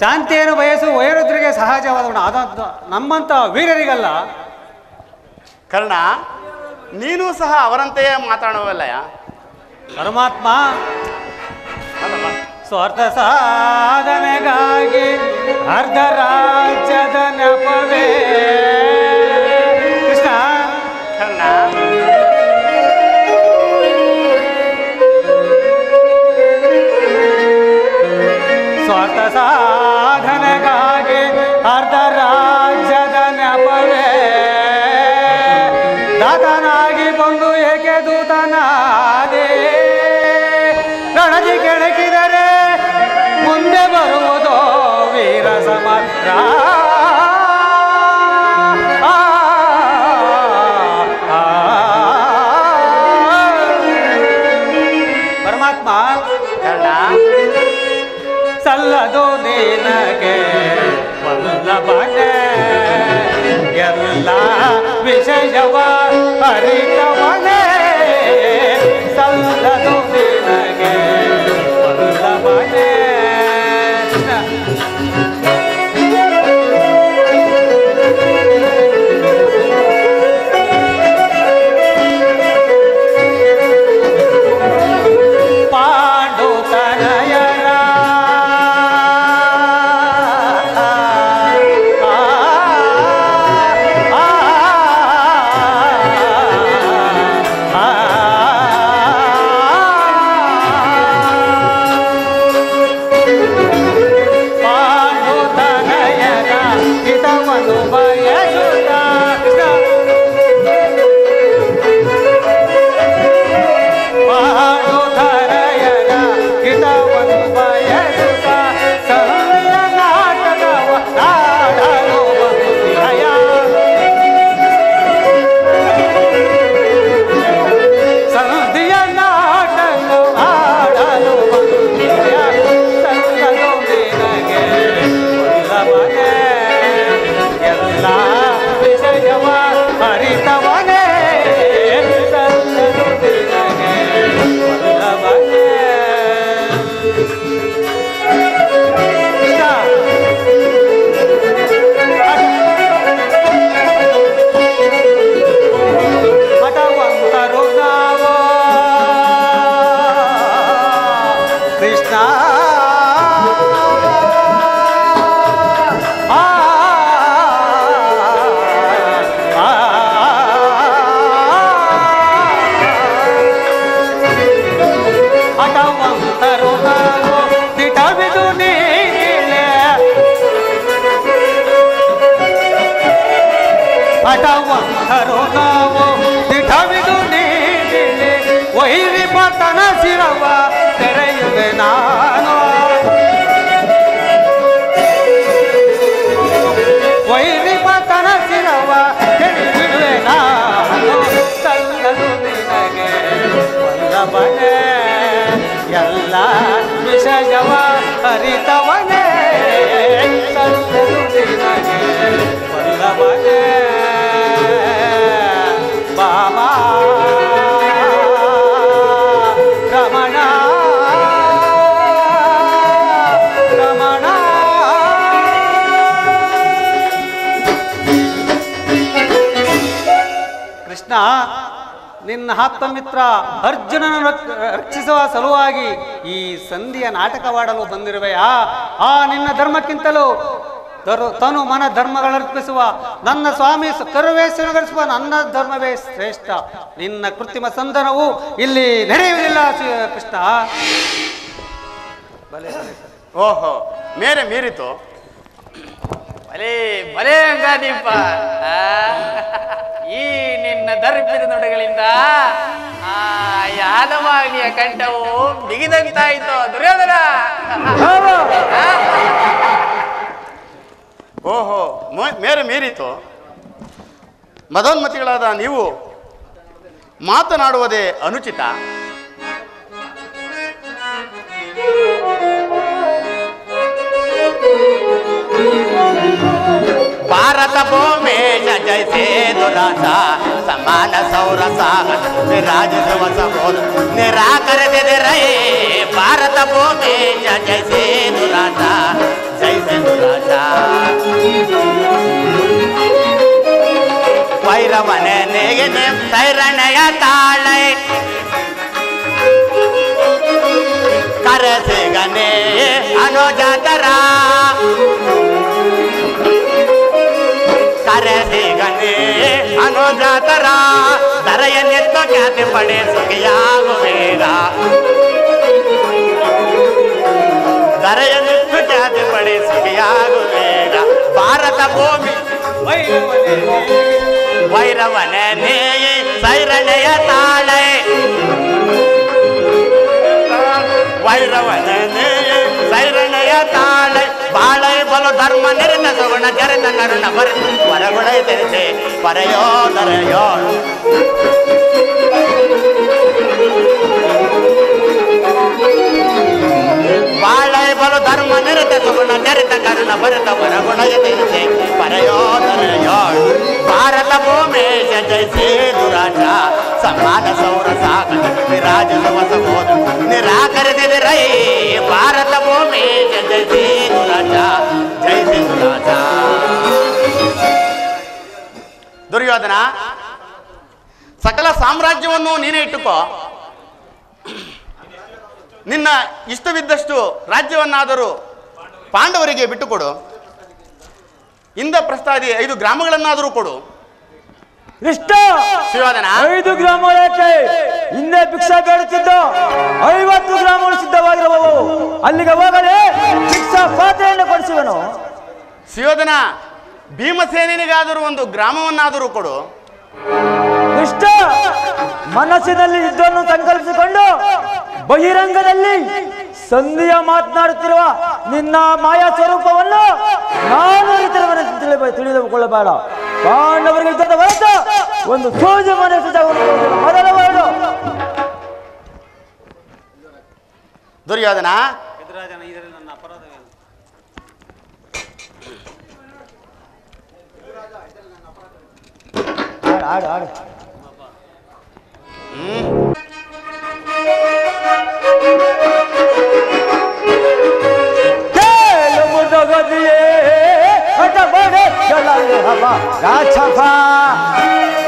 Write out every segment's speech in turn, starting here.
ಶಾಂತಿಯನ್ನು ಬಯಸುವ ವಯೋವೃದ್ಧರಿಗೆ ಸಹಜವಾದವನು ಆದ ನಮ್ಮಂಥ ವೀರರಿಗಲ್ಲ. ಕರ್ಣ, ನೀನು ಸಹ ಅವರಂತೆಯೇ ಮಾತಾಡುವಲ್ಲಯ್ಯ. ಪರಮಾತ್ಮ ಸ್ವಾರ್ಥ ಸಾಧನೆಗಾಗಿ ಅರ್ಧ ರಾಜ್ಯದ ನೆಪವೇ ಕೃಷ್ಣ. ಕರ್ಣ, ಸ್ವಾರ್ಥ ಸಾಧನೆಗಾಗಿ ಅರ್ಧ ರಾಜ್ಯದ ನೆಪವೇ ದಾತನಾಗಿ ಬಂದು ಏಕೆ ದೂತನಾದೆ. ರಣದಿ ಕೆಣಕಿದರೆ ಮುಂದೆ ಬರುವುದೋ ವೀರ ಸಮರ. ಪರಮಾತ್ಮ ಸಲ್ಲದು ನಿನಗೆ ವಲ್ಲಭನೆ ಎಲ್ಲ ವಿಷಯವ ಅರಿತವನೇ. ಸಲ್ಲದು ನಿನಗೆ ವಲ್ಲಭನೆ. ಹಟವಂತರು ನಾವು ದಿಠವಿದು ನೀಡಿಲೆ ವೈರಿ ಪತನ ಶಿರವ ತೆರೆಯುವೆ ನಾನು. ವೈರಿ ಪತನ ಶಿರವ ತೆರೆಯುವೆ ನಾನು. ಸಲ್ಲದು ನಿನಗೆ ವಲ್ಲಭನೆ ಎಲ್ಲ ವಿಷಯವ ಅರಿತವನೇ. ಸಲ್ಲದು ನಿನಗೆ ವಲ್ಲಭನೆ. ಬಾಬಾ ರಮಣ ರಮಣ. ಕೃಷ್ಣ, ನಿನ್ನ ಆಪ್ತಮಿತ್ರ ಅರ್ಜುನನ ರಕ್ಷಿಸುವ ಸಲುವಾಗಿ ಈ ಸಂಧಿಯ ನಾಟಕವಾಡಲು ಬಂದಿರುವೆಯಾ? ಆ ನಿನ್ನ ಧರ್ಮಕ್ಕಿಂತಲೂ ತನು ಮನ ಧರ್ಮಗಳರ್ಪಿಸುವ ನನ್ನ ಸ್ವಾಮಿ ಕರುವೇಶ್ವರಗೊಳಿಸುವ ನನ್ನ ಧರ್ಮವೇ ಶ್ರೇಷ್ಠ. ನಿನ್ನ ಕೃತ್ರಿಮ ಸಂಧಾನವು ಇಲ್ಲಿ ನಡೆಯುವುದಿಲ್ಲ ಕೃಷ್ಣ. ಓಹೋ, ಮೇರೆ ಮೀರಿತು. ಭಲೇ ಭಲೇ ಅಂಗಾದೀಪ, ಈ ನಿನ್ನ ದರ್ಪಿದ ನುಡಿಗಳಿಂದ ಆ ಯಾದವಾಣಿಯ ಕಂಠವು ಬಿಗಿದಂತಾಯಿತು ದುರ್ಯೋಧನ. ಓಹೋ, ಮೇರೆ ಮೀರಿತು. ಮದೋನ್ಮತಿಗಳಾದ ನೀವು ಮಾತನಾಡುವುದೇ ಅನುಚಿತ. ಪಾರ ಭಾರತ ಭೂಮೇಶ ಜೈಸೆ ದುರಾಸ ಸಮಾನ ಸೌರಸ ವಿರಾಜಿಸುವ ಸಹೋದ ನಿರಾಕರಿಸಿದೆ ರೈ ಭಾರತ ಭೂಮೇಶ ಜೈಸೆ ದುರಾಸ ಜೈಸೆ ದುರಾಸ ವೈರವನೆ ನೇಗೆ ಸೈರಣೆಯ ತಾಳೈ ಕರೆಸಿಗನೆ ಅನುಜಾತರ ಕರೆಸಿಗನೆ ಅನುಜಾತರ ದರೆಯನ್ನೆತ್ತು ಖ್ಯಾತಿ ಪಡೆ ಸುಖಿಯಾಗುವೇಗ ದರೆಯನ್ನೆತ್ತು ಖ್ಯಾತಿ ಪಡೆ ಸುಖಿಯಾಗುವೇಗ ಭಾರತ ಭೂಮಿ ವೈರವನೆ ನೇಯಿ ಸೈರಣೆಯ ತಾಳೆ ವೈರವನೆ ನೇಯಿ ಸೈರಣೆಯ ತಾಳೆ ಬಾಳೈ ಬಲು ಧರ್ಮ ನಿರತ ಸಗುಣ ಜರತ ಕರುಣ ಬರೆದು ಹೊರಗುಣೈ ತೆರೆಸೆ ಪರೆಯೋ ದರೆಯೋ ಬಾಳೈ ಬಲು ಧರ್ಮ ನಿರತ ಸಗುಣ ಜರಿತ ಕರುಣ ಬರೆದ ಹೊರಗುಣೈ ತೆರೆಸೆ ಪರೆಯೋ ದರೆಯೋ ಭಾರತ ಭೂಮೇಶ ಜೈಸೆ ದುರಾಟ ಸಮಾನ ಸೌರಸ ವಿರಾಜಿಸುವ ಸಹೋದ ನಿರಾಕರಿಸಿದೆ ರೈ ಭಾರತ ಭೂಮೇಶ ಜೈಸೆ ದುರಾಟ ಜೈಸೆ ದುರಾಟ ದುರ್ಯೋಧನ ಸಕಲ ಸಾಮ್ರಾಜ್ಯವನ್ನು ನೀನೇ ಇಟ್ಟುಕೋ ನಿನ್ನ ಇಷ್ಟವಿದ್ದಷ್ಟು ರಾಜ್ಯವನ್ನಾದರೂ ಪಾಂಡವರಿಗೆ ಬಿಟ್ಟುಕೊಡು ಇಂದ್ರಪ್ರಸ್ಥಾದಿ 5 ಗ್ರಾಮಗಳನ್ನಾದರೂ ಕೊಡು ಇಷ್ಟ ಸುಯೋಧನ 5 ಗ್ರಾಮಕ್ಕೆ ಹಿಂದೆ ಭಿಕ್ಷಾ ಬೇಡುತ್ತಿದ್ದ 50 ಗ್ರಾಮಗಳು ಸಿದ್ಧವಾಗಿರಬಹುದು ಅಲ್ಲಿಗೆ ಹೋಗಲೇ ಭಿಕ್ಷಾ ಪಾತ್ರೆಯನ್ನು ಕೊಡಿಸುವನು ಸುಯೋಧನ ಭೀಮಸೇನಿಗಾದರೂ ಒಂದು ಗ್ರಾಮವನ್ನಾದರೂ ಕೊಡು ಇಷ್ಟ ಮನಸ್ಸಿನಲ್ಲಿ ಯುದ್ಧವನ್ನು ಸಂಕಲ್ಪಿಸಿಕೊಂಡು ಬಹಿರಂಗದಲ್ಲಿ ಸಂಧಿಯ ಮಾತನಾಡುತ್ತಿರುವ ನಿನ್ನ ಮಾಯಾ ಸ್ವರೂಪವನ್ನು ನಾನು ಇತರವನ್ನ ತಿಳಿದುಕೊಳ್ಳಬೇಡ ಪಾಂಡವರಿಗೆ ಯುದ್ಧದ ಹೊರತ ಒಂದು ಸೂಜಿ ಮನೆ ಮೊದಲ ವರ್ಡು ದುರ್ಯೋಧನ ಎದುರಾಜನ ಇದರಲ್ಲಿ ನನ್ನ ಅಪರಾಧವೇನು ಆಡು ಆಡು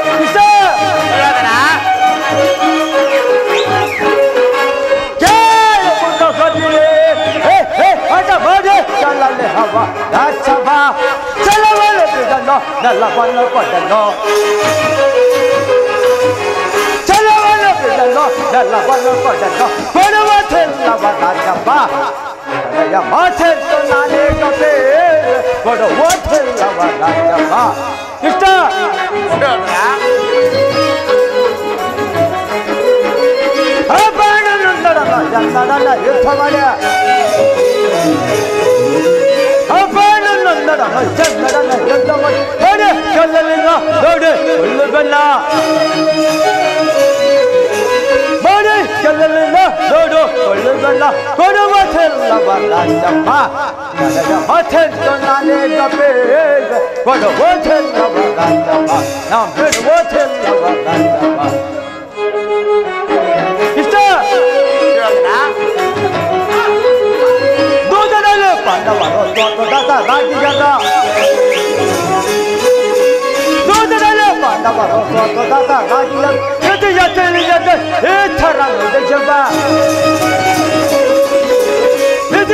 ಇಷ್ಟ ಯುದ್ಧ ಮಾಡ್ಯ ಯುದ್ಧ ಮಾಡಿ ನೋಡಿ ಒಳ್ಳೆ ಬೆಲ್ಲ ಮಾಡಿ ಕೆಲ್ಲಲಿಲ್ಲ ನೋಡು ಒಳ್ಳೆ ಬೆಲ್ಲ ಕೊಡುವುದಿಲ್ಲವ ರಾಜಪ್ಪ ನನಗ ಹೊಸೆಂದು ನಾನೇ ಗಪೇಗ ಕೊಡುವುದಿಲ್ಲವ ರಾಜಪ್ಪ ನಾ ಬಿಡುವುದಿಲ್ಲವ ರಾಜಪ್ಪ ಇಷ್ಟ ದೂತದಲ್ಲಿ ಪಾಂಡವರು ದೊಡ್ಡ ರಾಜ್ಯದ ದೂತದಲ್ಲಿ ಪಾಂಡವರು ದೊಡ್ಡ ರಾಜ್ಯದ ತಿಳಿಯದೆ ಈ ಥರ ಜಪ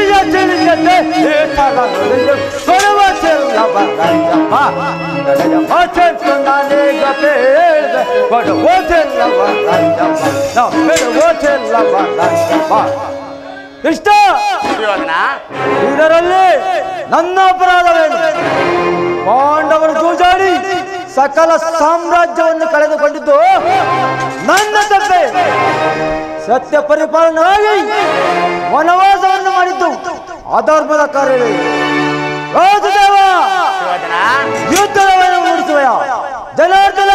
ತಿಳಿಯದೆ ಈ ಥರ ಕೊಡುವುದಿಲ್ಲವ ರಾಜಪ್ಪ ನನಗೆ ಹೊಸೆಂದು ನಾನೇ ಗಪೇಗ ಕೊಡುವುದಿಲ್ಲವ ರಾಜಪ್ಪ ನಾ ಬಿಡುವುದಿಲ್ಲವ ರಾಜಪ್ಪ ಇಷ್ಟ ಇದರಲ್ಲಿ ನನ್ನ ಅಪರಾಧವೇನು ಪಾಂಡವರು ಜೂಜಾಡಿ ಸಕಲ ಸಾಮ್ರಾಜ್ಯವನ್ನು ಕಳೆದುಕೊಂಡಿದ್ದು ನನ್ನ ತಪ್ಪೆ ಸತ್ಯ ಪರಿಪಾಲನೆಯಾಗಿ ವನವಾಸವನ್ನು ಮಾಡಿದ್ದು ಅಧರ್ಮದ ಕಾರ್ಯವೇ ರಾಜದೇವ ಯುದ್ಧವನ್ನು ಮೂಡಿಸುವ ಜನಾರ್ದನ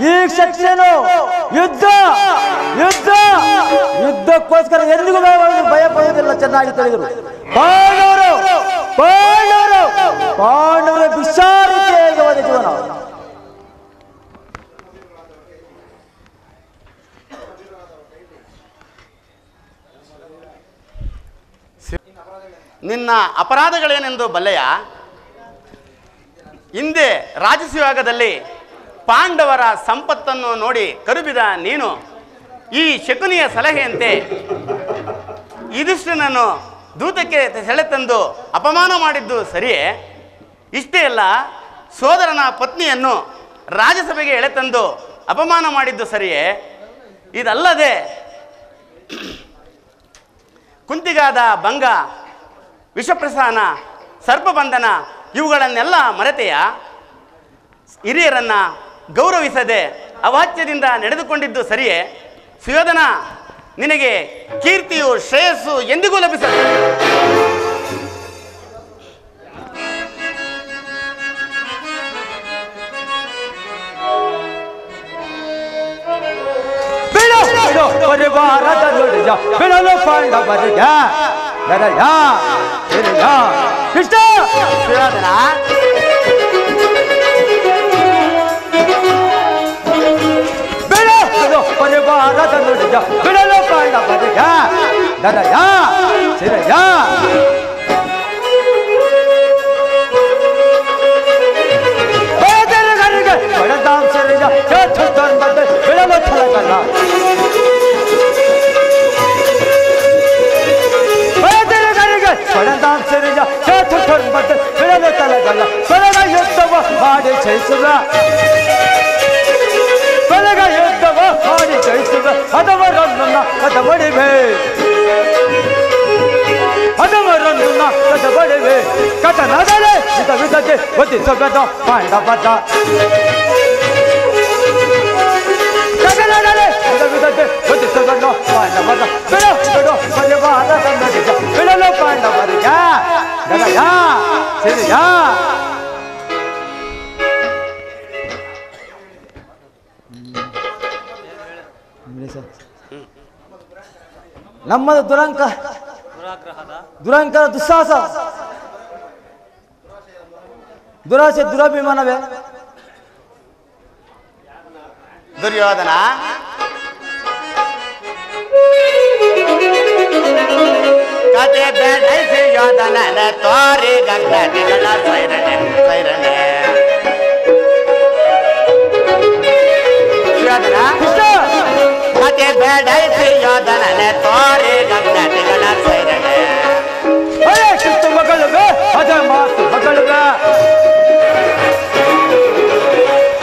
ಈ ಶಕ್ತಿಯನ್ನು ಯುದ್ಧ ಯುದ್ಧ ಯುದ್ಧಕ್ಕೋಸ್ಕರ ಎಂದಿಗೂ ಭಯ ಪಡುವುದಿಲ್ಲ ಚೆನ್ನಾಗಿ ತಿಳಿದರು ಪಾಂಡವರು ಪಾಂಡವರ ವಿಚಾರಿಕೆಯಾಗುವ ಜೀವನ. ನಿನ್ನ ಅಪರಾಧಗಳೇನೆಂದು ಬಲ್ಲೆಯ? ಹಿಂದೆ ರಾಜಸೂಯಾಗದಲ್ಲಿ ಪಾಂಡವರ ಸಂಪತ್ತನ್ನು ನೋಡಿ ಕರುಬಿದ ನೀನು ಈ ಶಕುನಿಯ ಸಲಹೆಯಂತೆ ಯುಧಿಷ್ಠಿರನನ್ನು ದೂತಕ್ಕೆ ಸೆಳೆತಂದು ಅಪಮಾನ ಮಾಡಿದ್ದು ಸರಿಯೇ? ಇಷ್ಟೇ ಅಲ್ಲ, ಸೋದರನ ಪತ್ನಿಯನ್ನು ರಾಜಸಭೆಗೆ ಎಳೆತಂದು ಅಪಮಾನ ಮಾಡಿದ್ದು ಸರಿಯೇ? ಇದಲ್ಲದೆ ಕುಂತಿಗಾದ ಭಂಗ, ವಿಷಪ್ರಸಾನ, ಸರ್ಪಬಂಧನ ಇವುಗಳನ್ನೆಲ್ಲ ಮರೆತೆಯ? ಹಿರಿಯರನ್ನ ಗೌರವಿಸದೆ ಅವಾಚ್ಯದಿಂದ ನಡೆದುಕೊಂಡಿದ್ದು ಸರಿಯೇ? ಸುಯೋಧನ, ನಿನಗೆ ಕೀರ್ತಿಯು ಶ್ರೇಯಸ್ಸು ಎಂದಿಗೂ ಲಭಿಸದು. ಪರಿವಾರದ ನುಡಿಯ ಬಿಡಲು ಪಾಂಡವರಿಗೆ ಕೃಷ್ಣ. ಸುಯೋಧನ, ಪರಿವಾರದ ನುಡಿಯ ಬಿಡಲು ಪಾಂಡವರಿಗೆ ದರಯ ಸಿರಯ ಬೇದರಿಗೆ ಬಡದಾಂ ಸಿರಯ ಚತುರ್ಧರ್ಮದ ಬಿಡಲು ಛಲಕಲ್ಲ. ಬೇದರಿಗೆ ಬಡದಾಂ ಸಿರಯ ಚತುರ್ಧರ್ಮದ ಬಿಡಲು ಛಲಕಲ್ಲ. ಬೆಳಗ ಯುದ್ಧವ ಮಾಡಿ ಜಯಿಸುವ, ಬೆಳಗ ಯುದ್ಧವ ಮಾಡಿ ಜಯಿಸುವ ಅದವರನ್ನು ಕದಬಡಿವೆ, ಅದವರನ್ನು ಕದಬಡಿವೆ. ಕಥನದಲ್ಲೇ ವಿಧಕ್ಕೆ ಒದಿಸಬೇಡ ಪಾಂಡವದ, ಕಥನದಲ್ಲೇ ವಿಧಕ್ಕೆ ಒದಿಸಬೇಡ ಪಾಂಡವದ. ಬಿಡು ಬಿಡು ಪರಿವಾರದ ನುಡಿಯ ಬಿಡಲು ಪಾಂಡವರಿಗೆ ದರಯ ಸಿರಿಯ. ನಮ್ಮದು ದುರಂಕಾರ ದುಸ್ಸಾಹಸ, ದುರಾಸೆ ದುರಭಿಮಾನವೇ? ದುರ್ಯೋಧನ, ಕತೆ ಬೇಡೈಸಿ ಯೋಧನನ ತೋರಿ ಗಗ್ನಟಿಗಳ ಸೈರಣೆ ಸೈರಣೆ. ಕತೆ ಬೇಡೈಸಿ ಯೋಧನನ ತೋರಿ ಗಗ್ನಟಿಗಳ ಸೈರಣೆ. ಅದೇ ಕಿತ್ತು ಮಗಳುವೆ, ಅದೇ ಮಾತು ಮಗಳುವೆ,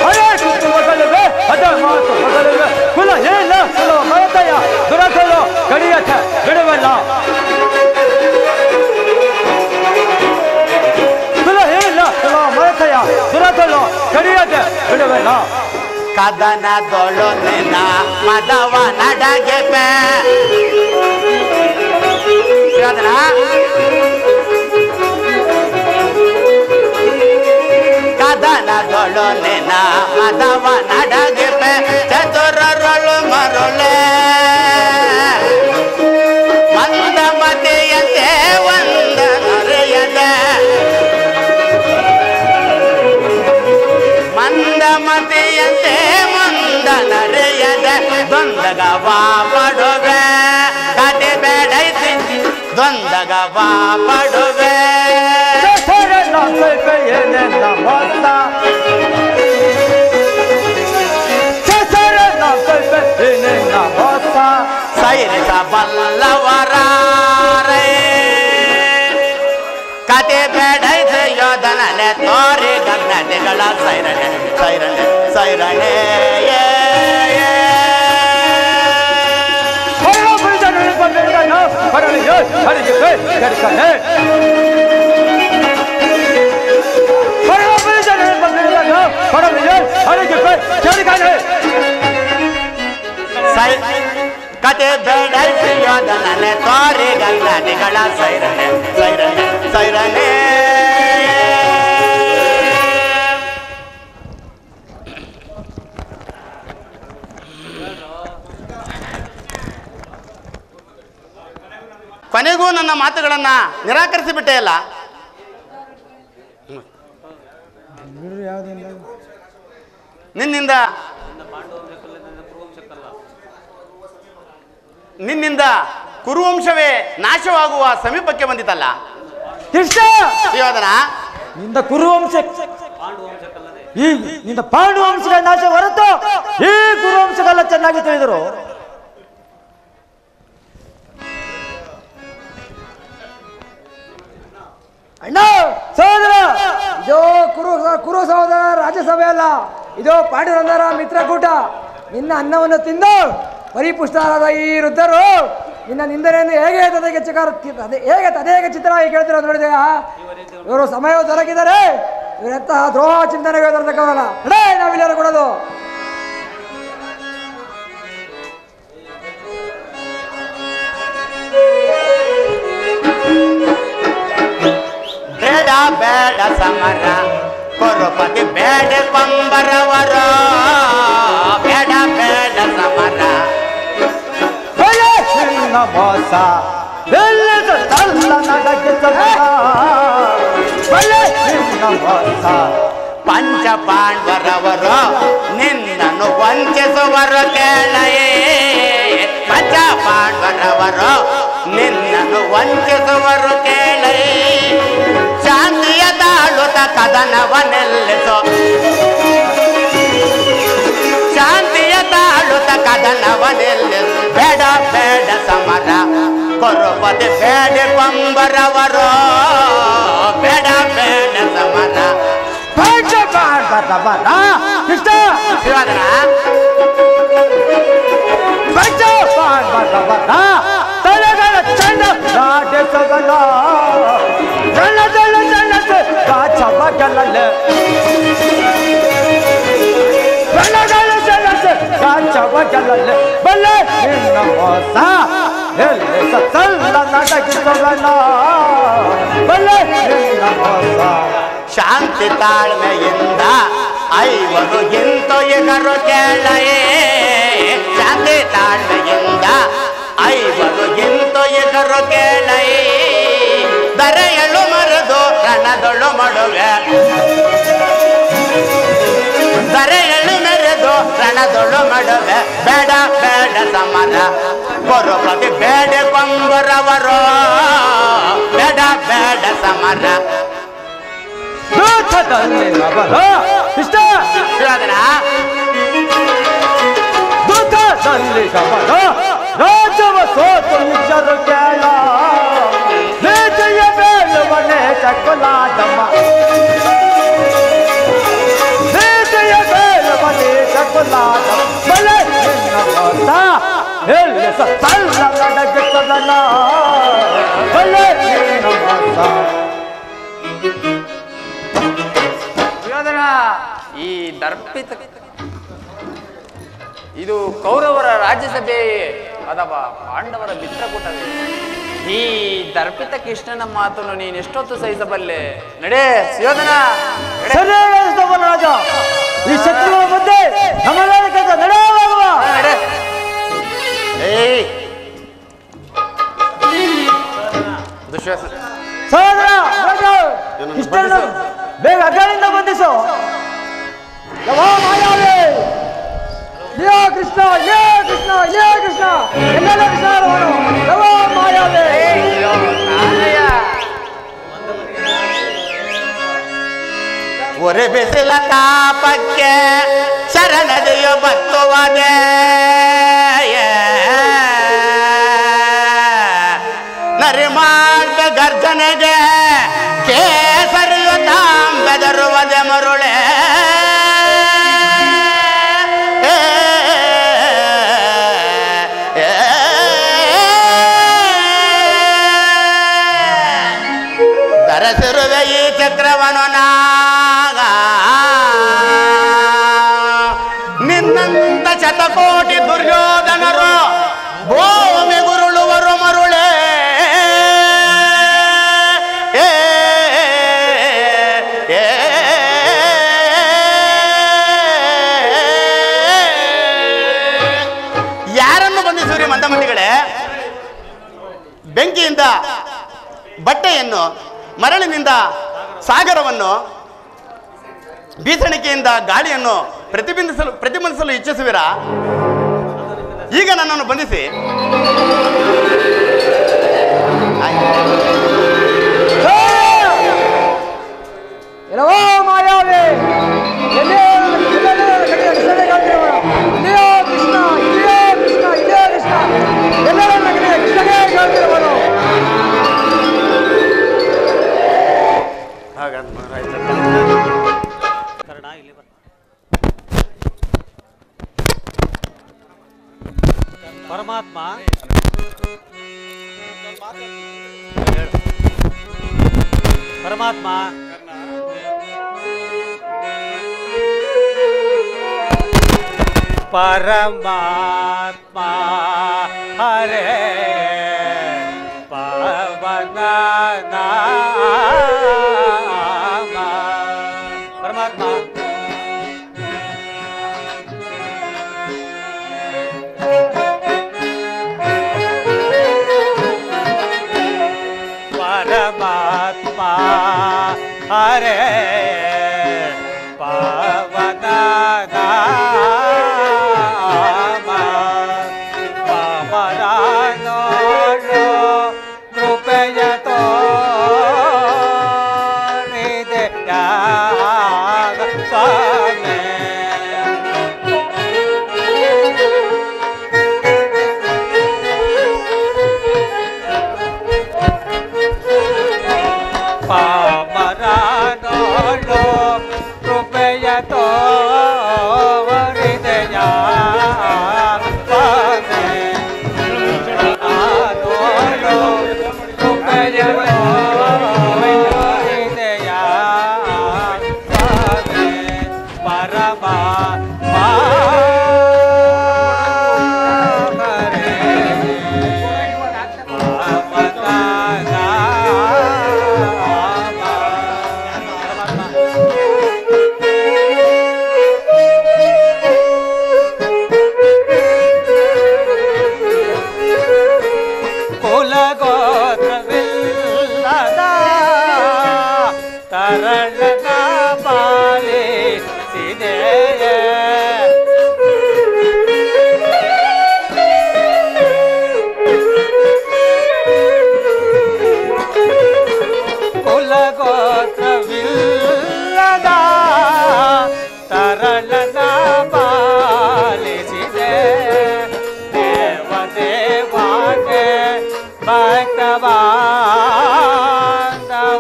ಅದೇ ಕಿತ್ತು ಮಗಳುವೆ, ಅದೇ ಮಾತು ಮಗಳುವೆ. ಕುಲ ಏನ ಕುಲ ಮರತಯ ದುರಕಲು ಕಡಿಯತ ಬಿಡುವಲ್ಲ. ಕುಲ ಏನ ಕುಲ ಮರತಯ ದುರಕಲು ಕಡಿಯತ ಬಿಡುವಲ್ಲ. ಕದನದೊಳು ನಿನ್ನ ಮದವ ನಡಗೆ ಕದನದೊಳು ನಿನ್ನ ಮದವ ನಡಗೆ ಚತುರರೊಳು ಮರುಳೆ ಮಂದಮತಿಯಂತೆ ಒಂದ ನರೆಯದೆ ಮಂದಮತಿಯಂತೆ ಮುಂದ ನರೆಯದೆ ದ್ವಂದಗವ ಪಡುವೆ. ಕತೆ ಬೇಡೈಸಿ ದ್ವಂದಗವ ಪಡುವೆ. ಸೈರಿಸ ಬಲ್ಲವರಾರೆ ಕತೆ ಬೇಡೈಸಿ ಯೋಧನನೆ ತೋರಿ ಗಗ್ನಟಿಗಳ ಸೈರಣೆ ಸೈರಣೆ ಸೈರಣೆ. ಕತೆ ಬೇಡೈಸಿ ಯೋಧನನೆ ತೋರಿ ಗಗ್ನಟಿಗಳ ಸೈರಣೆ ಸೈರಣೆ ಸೈರಣೆ. ಕೊನೆಗೂ ನನ್ನ ಮಾತುಗಳನ್ನು ನಿರಾಕರಿಸಿಬಿಟ್ಟೆ ಅಲ್ಲ? ನಿನ್ನಿಂದ ಕುರುವಂಶವೇ ನಾಶವಾಗುವ ಸಮೀಪಕ್ಕೆ ಬಂದಿತಲ್ಲ ಕೃಷ್ಣ. ಶಿವಧನ, ನಿಂದ ಕುರುವಂಶ ಈ ನಿಂದ ಪಾಂಡು ವಂಶಗಳ ನಾಶ ಹೊರತು ಈ ಕುರುವಂಶಗಳೆಲ್ಲ ಚೆನ್ನಾಗಿ ತಿಳಿದರು. ಅಣ್ಣ ಸಹೋದರ, ಇದು ಕುರು ಸಹೋದರ ರಾಜ್ಯಸಭೆ ಅಲ್ಲ, ಇದು ಪಾಂಡುರಂಗರ ಮಿತ್ರಕೂಟ. ನಿನ್ನ ಅನ್ನವನ್ನು ತಿಂದು ಪರಿಪುಷ್ಟರಾದ ಈ ವೃದ್ಧರು ನಿನ್ನ ನಿಂದನೆಯನ್ನು ಹೇಗೆ ತದೇಕ ಚಿತ್ರವಾಗಿ ಕೇಳ್ತಿರೋದು ನೋಡಿದೆಯಾ? ಇವರು ಸಮಯ ದೊರಕಿದರೆ ಇವರೆಂತಹ ದ್ರೋಹ ಚಿಂತನೆಗೆ ದೊರಕವಲ್ಲ. ಅಡೇ ನಾವಿಲ್ಲರೂ ಕೊಡೋದು ಬೇಡ ಬೇಡ ಸಮರ ಕುರುಪತಿ ಬೇಡ ಕೊಂಬರವರ, ಬೇಡ ಬೇಡ ಸಮರ ಮೋಸ ಪಂಚ ಪಾಂಡವರವರು ನಿನ್ನನ್ನು ವಂಚಿಸುವರು ಕೇಳಯೇ. ಪಂಚ ಪಾಂಡವರವರು ನಿನ್ನನ್ನು ವಂಚಿಸುವರು ಕೇಳಯೇ. ಶಾಂತಿಯ ತಾಳುತ್ತ ಕದನವ ನಿಲ್ಲಿಸು, ಶಾಂತಿಯ ತಾಳುತ್ತ ಕದನವ ನಿಲ್ಲಿಸು. ಬೇಡ ಬೇಡ ಸಮರ ಕುರುಪತಿ ಬೇಡ ಕೊಂಬರವರು, ಬೇಡ ಬೇಡ ಸಮರ. ಶಿವಧನ, ತಲೆಗಳ ಚಂದ ನಾಟಕಗಳ ಜಲ ಜಲ ಜಲ ಕಾಚಬಗಲಲ್ಲ ಬೆಳಗಲ ಜಲ ಕಾಚಬಗಲಲ್ಲ ಬಲ್ಲೆ ನಿನ್ನ ಮೋಸ ಎಲ್ಲಿ ಸಲ್ಲ ನಾಟಕಗಳ ಬಲ್ಲೆ ನಿನ್ನ ಮೋಸ. ಶಾಂತಿ ತಾಳ್ಮೆಯಿಂದ ಐವರು ಹಿಂತೊಯ್ಯರು ಕೇಳಯೇ. ಶಾಂತಿ ತಾಳ್ಮೆಯಿಂದ ಐವರು ಹಿಂತೊಯ್ಯರು ಕೇಳಯೇ. ದರೆಯಳು ಮರೆದು ರಣದೊಳು ಮಡುವೆ, ದರೆಯಳು ಮೆರೆದು ರಣದೊಳು ಮಡುವೆ. ಬೇಡ ಬೇಡ ಸಮರ ಕುರುಪತಿ ಬೇಡ ಕೊಂಬರವರು, ಬೇಡ ಬೇಡ ಸಮರ. ಇಷ್ಟ ಶಿವಧನ, ದಲ್ಲಿ ಗಮನ ರಾಜವ ಸೋತು ನಿಜರು ಕೇಳ ನೇಜೆಯ ಬೇಲುವನೆ ಚಕ್ಕಲಾದಮ್ಮ, ನೇಜೆಯ ಬೇಲುವನೆ ಚಕ್ಕಲಾದಮ್ಮ ಬಲೆ ನಿನ್ನ ಮೋಸ ಎಲ್ಲಿ ಸಲ್ಲ ನಡಗಿಸದಲ್ಲ ಬಲೆ ನಿನ್ನ ಮೋಸ. ಈ ದರ್ಪಿತ ಇದು ಕೌರವರ ರಾಜ್ಯಸಭೆ ಅಥವಾ ಪಾಂಡವರ ಮಿತ್ರಕೂಟವೇ? ಈ ದರ್ಪಿತ ಕೃಷ್ಣನ ಮಾತನ್ನು ನೀನು ಎಷ್ಟೊತ್ತು ಸಹಿಸಬಲ್ಲೆ? ನಡೆ ಸುಯೋಧನ, ರಾಜ, ಈ ಶತ್ರುಗಳ ಮಧ್ಯೆ ನಮ್ಮೆಲ್ಲರ ಕೆಲಸ ನಡೆಯುವ ನಡೆ. ಸಹೋದರ ಇಷ್ಟನ್ನು ಬೇಗ ಅಡ್ಡಾಳಿಂದ ಬಂಧಿಸು. ಮಾಯಾವೇ ಕೃಷ್ಣ ಕೃಷ್ಣ ಕೃಷ್ಣ ಎಲ್ಲೆಲ್ಲ ಕೃಷ್ಣ ಮಾಯಾವೇ ಒರೆ ಬಿಸಿಲ ತಾಪಕ್ಕೆ ಶರಣದೆಯು ಬತ್ತುವದೆ. ನರಿಮಾಡ್ದ ಗರ್ಜನೆಗೆ ಕೇಸರಿಯು ತಾಂಬೆದರುವದೆ ಮರುಳೆ. ಧರಿಸಿರುವೆ ಈ ಚಕ್ರವನು ನಾಗ, ನಿನ್ನಂತ ಶತಕೋಟಿ ದುರ್ಯೋಧನರು ಭೂಮಿ ಗುರುಳುವರು ಮರುಳೆ. ಯಾರನ್ನು ಬಂಧಿಸುವಿರಿ ಮಂದಮತಿಗಳೇ? ಬೆಂಕಿಯಿಂದ ಬಟ್ಟೆಯನ್ನು, ಮರಳಿನಿಂದ ಸಾಗರವನ್ನು, ಬೀಸಣಿಕೆಯಿಂದ ಗಾಳಿಯನ್ನು ಪ್ರತಿಬಂಧಿಸಲು ಇಚ್ಛಿಸುವಿರಾ? ಈಗ ನನ್ನನ್ನು ಬಂಧಿಸಿ. ಎಲ್ಲವೋ ಮಾಯಾವೇ, ಇಲ್ಲಿಯೋ ಕೃಷ್ಣ, ಇಲ್ಲಿಯೋ ಕೃಷ್ಣ, ಎಲ್ಲರನ್ನ ಕೃಷ್ಣನೇ ಕೇಳ್ತಿರುವನು. ಪರಮಾತ್ಮ ಪರಮಾತ್ಮ ಪರಮಾತ್ಮ ಹರೇ ಪವನ ನಾಮ ಪರಮಾತ್ಮ ಪರಮಾತ್ಮ ಹರೇ ಪವನ ನಾಮ ಪವರಾನೋ ಕೃಪೆಯ ತೋರಿದೆಯ ಸ್ವಾಮಿ ಪಾಮರಾನೋಳು ಕೃಪೆಯ ತೋರಿದೆಯ ಸ್ವಾಮಿ ಆನೋಳು ಕೃಪೆಯ ತೋರಿದೆಯ ಸ್ವಾಮಿ ಪರಮಾತ್ಮ ಕುಲಗೋತ್ರವಿಲ್ಲದ ತರಳನ ಪಾಲಿಸಿದೆಯೇ ಕುಲಗೋತ್ರವಿಲ್ಲದ ತರಳನ ಪಾಲಿಸಿದೆ ದೇವದೇವಾನೆ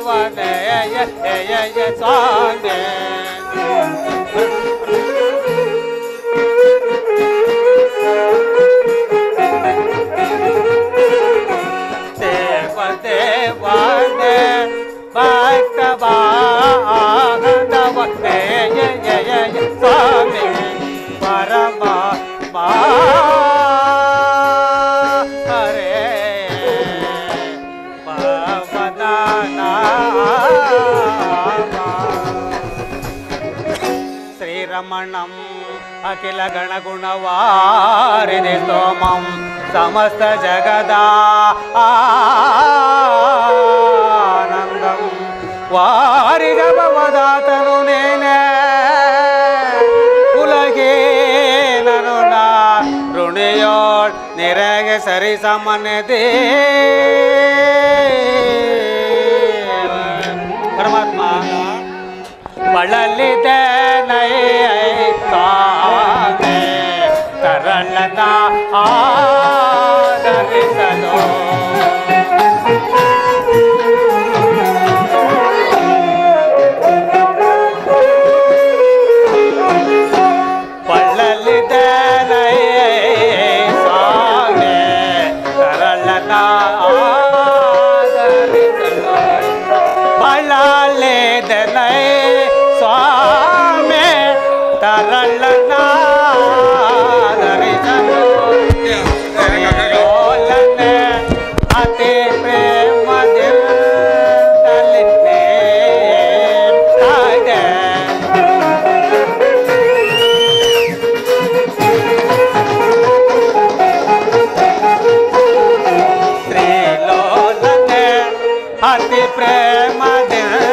ಭಕ್ತವಾದವನೆಯ ಸ್ವಾಮಿ ದೇವದೇವಾನೆ ಭಕ್ತವಾದವನೆಯ ಸ್ವಾಮಿ ಪರಮಾತ್ಮ ಹರೇ ಪವನ ನಾಮ ಶ್ರೀರಮಣಂ ಅಖಿಲ ಗಣಗುಣವಾರಿದೆ ಸೋಮಂ ಸಮಸ್ತ ಜಗದಾನಂದಂ ವಾರಿಗವದಾತನು ನೇನೆ ಉಲಗೇನನು ನಾ ಋಣಿಯೋಳ್ ನಿರಗೆ ಸರಿ ಸಮನದೇ ಪರಮಾತ್ಮ ಬಳಲಿದೆ ನೈತಾನೆ ಕರಳನ ಆದರಿಸಲು ಬಳಲಿದೆ ನೈ ಸ್ವಾಮಿ ಕರಳನ ಆದರಿಸಲು ಬಳಲಿದೆ ನೈ ಸ್ವಾಮಿ ತರಳನ ಆದರಿಸಲು ಅತಿ ಪ್ರೇಮದಲ್ಲಿ ಶ್ರೀಲೋಲನೆ ಅತಿ ಪ್ರೇಮದಲ್ಲಿ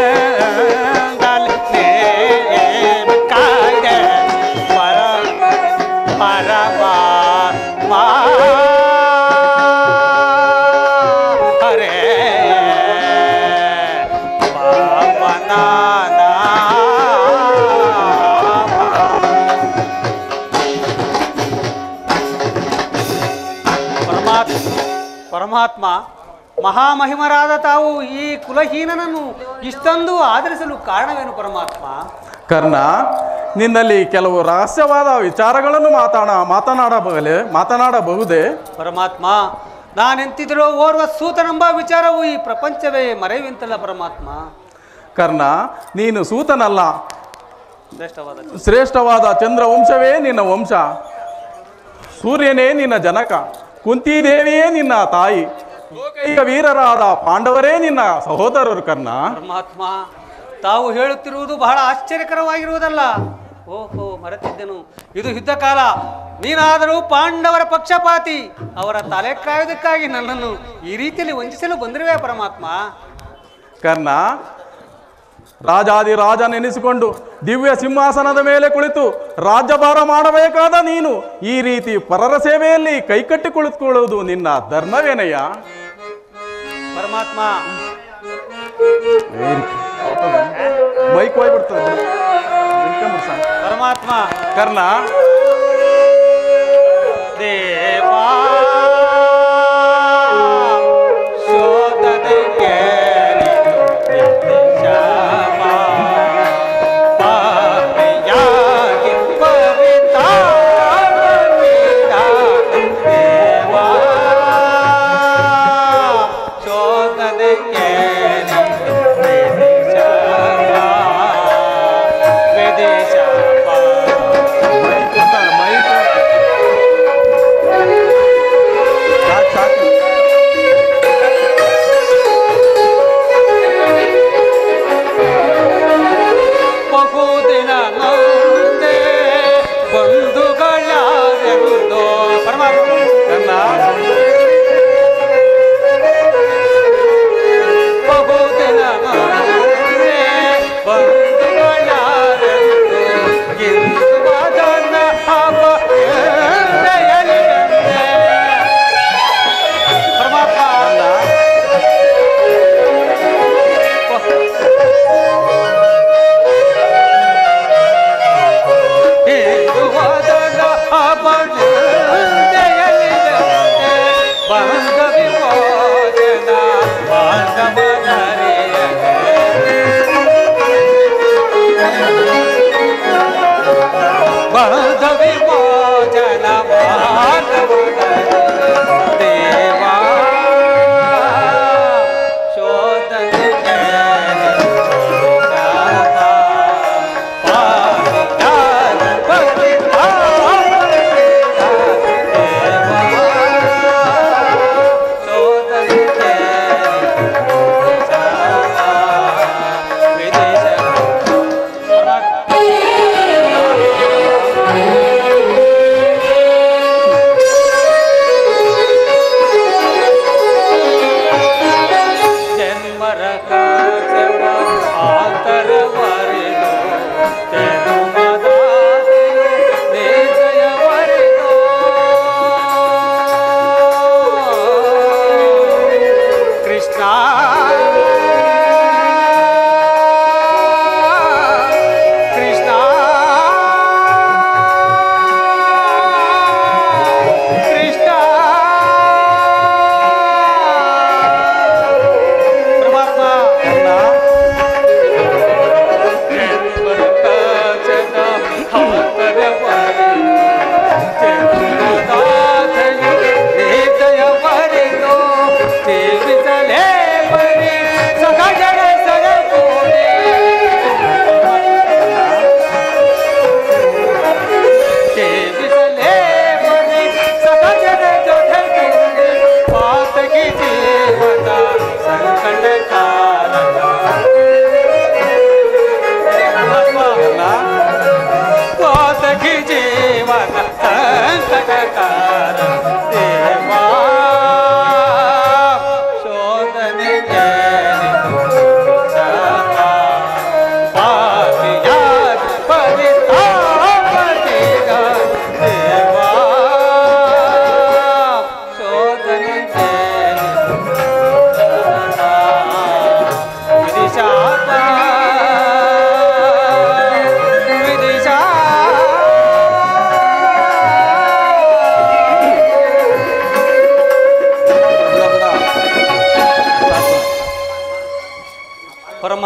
ಪರಮಾತ್ಮ ಹರೇ ಪಾವನಾನ ಪರಮಾತ್ಮ ಮಹಾಮಹಿಮರಾದ ತಾವು ಈ ಕುಲಹೀನನನ್ನು ಇಷ್ಟೊಂದು ಆದರಿಸಲು ಕಾರಣವೇನು ಪರಮಾತ್ಮ? ಕರ್ಣ, ನಿನ್ನಲ್ಲಿ ಕೆಲವು ರಹಸ್ಯವಾದ ವಿಚಾರಗಳನ್ನು ಮಾತನಾಡಬಹುದೇ? ಪರಮಾತ್ಮ, ನಾನೆಂತಿದ್ರೋ ಓರ್ವ ಸೂತನೆಂಬ ವಿಚಾರವು ಈ ಪ್ರಪಂಚವೇ ಮರೆಯುವಂತಲ್ಲ ಪರಮಾತ್ಮ. ಕರ್ಣ, ನೀನು ಸೂತನಲ್ಲ, ಶ್ರೇಷ್ಠವಾದ ಶ್ರೇಷ್ಠವಾದ ಚಂದ್ರವಂಶವೇ ನಿನ್ನ ವಂಶ. ಸೂರ್ಯನೇ ನಿನ್ನ ಜನಕ, ಕುಂತಿದೇವಿಯೇ ನಿನ್ನ ತಾಯಿ, ಲೋಕೈಕ ವೀರರಾದ ಪಾಂಡವರೇ ನಿನ್ನ ಸಹೋದರರು. ಕರ್ಣ, ಪರಮಾತ್ಮ, ತಾವು ಹೇಳುತ್ತಿರುವುದು ಬಹಳ ಆಶ್ಚರ್ಯಕರವಾಗಿರುವುದಲ್ಲ. ಓಹೋ, ಮರೆತಿದ್ದೆನು. ಇದು ಯುದ್ಧ ಕಾಲ. ನೀನಾದರೂ ಪಾಂಡವರ ಪಕ್ಷಪಾತಿ. ಅವರ ತಲೆ ಕಾಯುವುದಕ್ಕಾಗಿ ನನ್ನನ್ನು ಈ ರೀತಿಯಲ್ಲಿ ವಂಚಿಸಲು ಬಂದಿರುವೆ ಪರಮಾತ್ಮ. ಕರ್ಣ, ರಾಜಾದಿರಾಜನೆನಿಸಿಕೊಂಡು ದಿವ್ಯ ಸಿಂಹಾಸನದ ಮೇಲೆ ಕುಳಿತು ರಾಜ್ಯಭಾರ ಮಾಡಬೇಕಾದ ನೀನು ಈ ರೀತಿ ಪರರ ಸೇವೆಯಲ್ಲಿ ಕೈಕಟ್ಟಿ ಕುಳಿತುಕೊಳ್ಳುವುದು ನಿನ್ನ ಧರ್ಮವೇನಯ್ಯ? ಪರಮಾತ್ಮ, ಮೈಕ್ ಹೋಗ್ಬಿಡ್ತದೆ. ಪರಮಾತ್ಮ, ಕರ್ಣ, ದೇವಾ ಶೋಧನೆಗೆ ದೇವಾ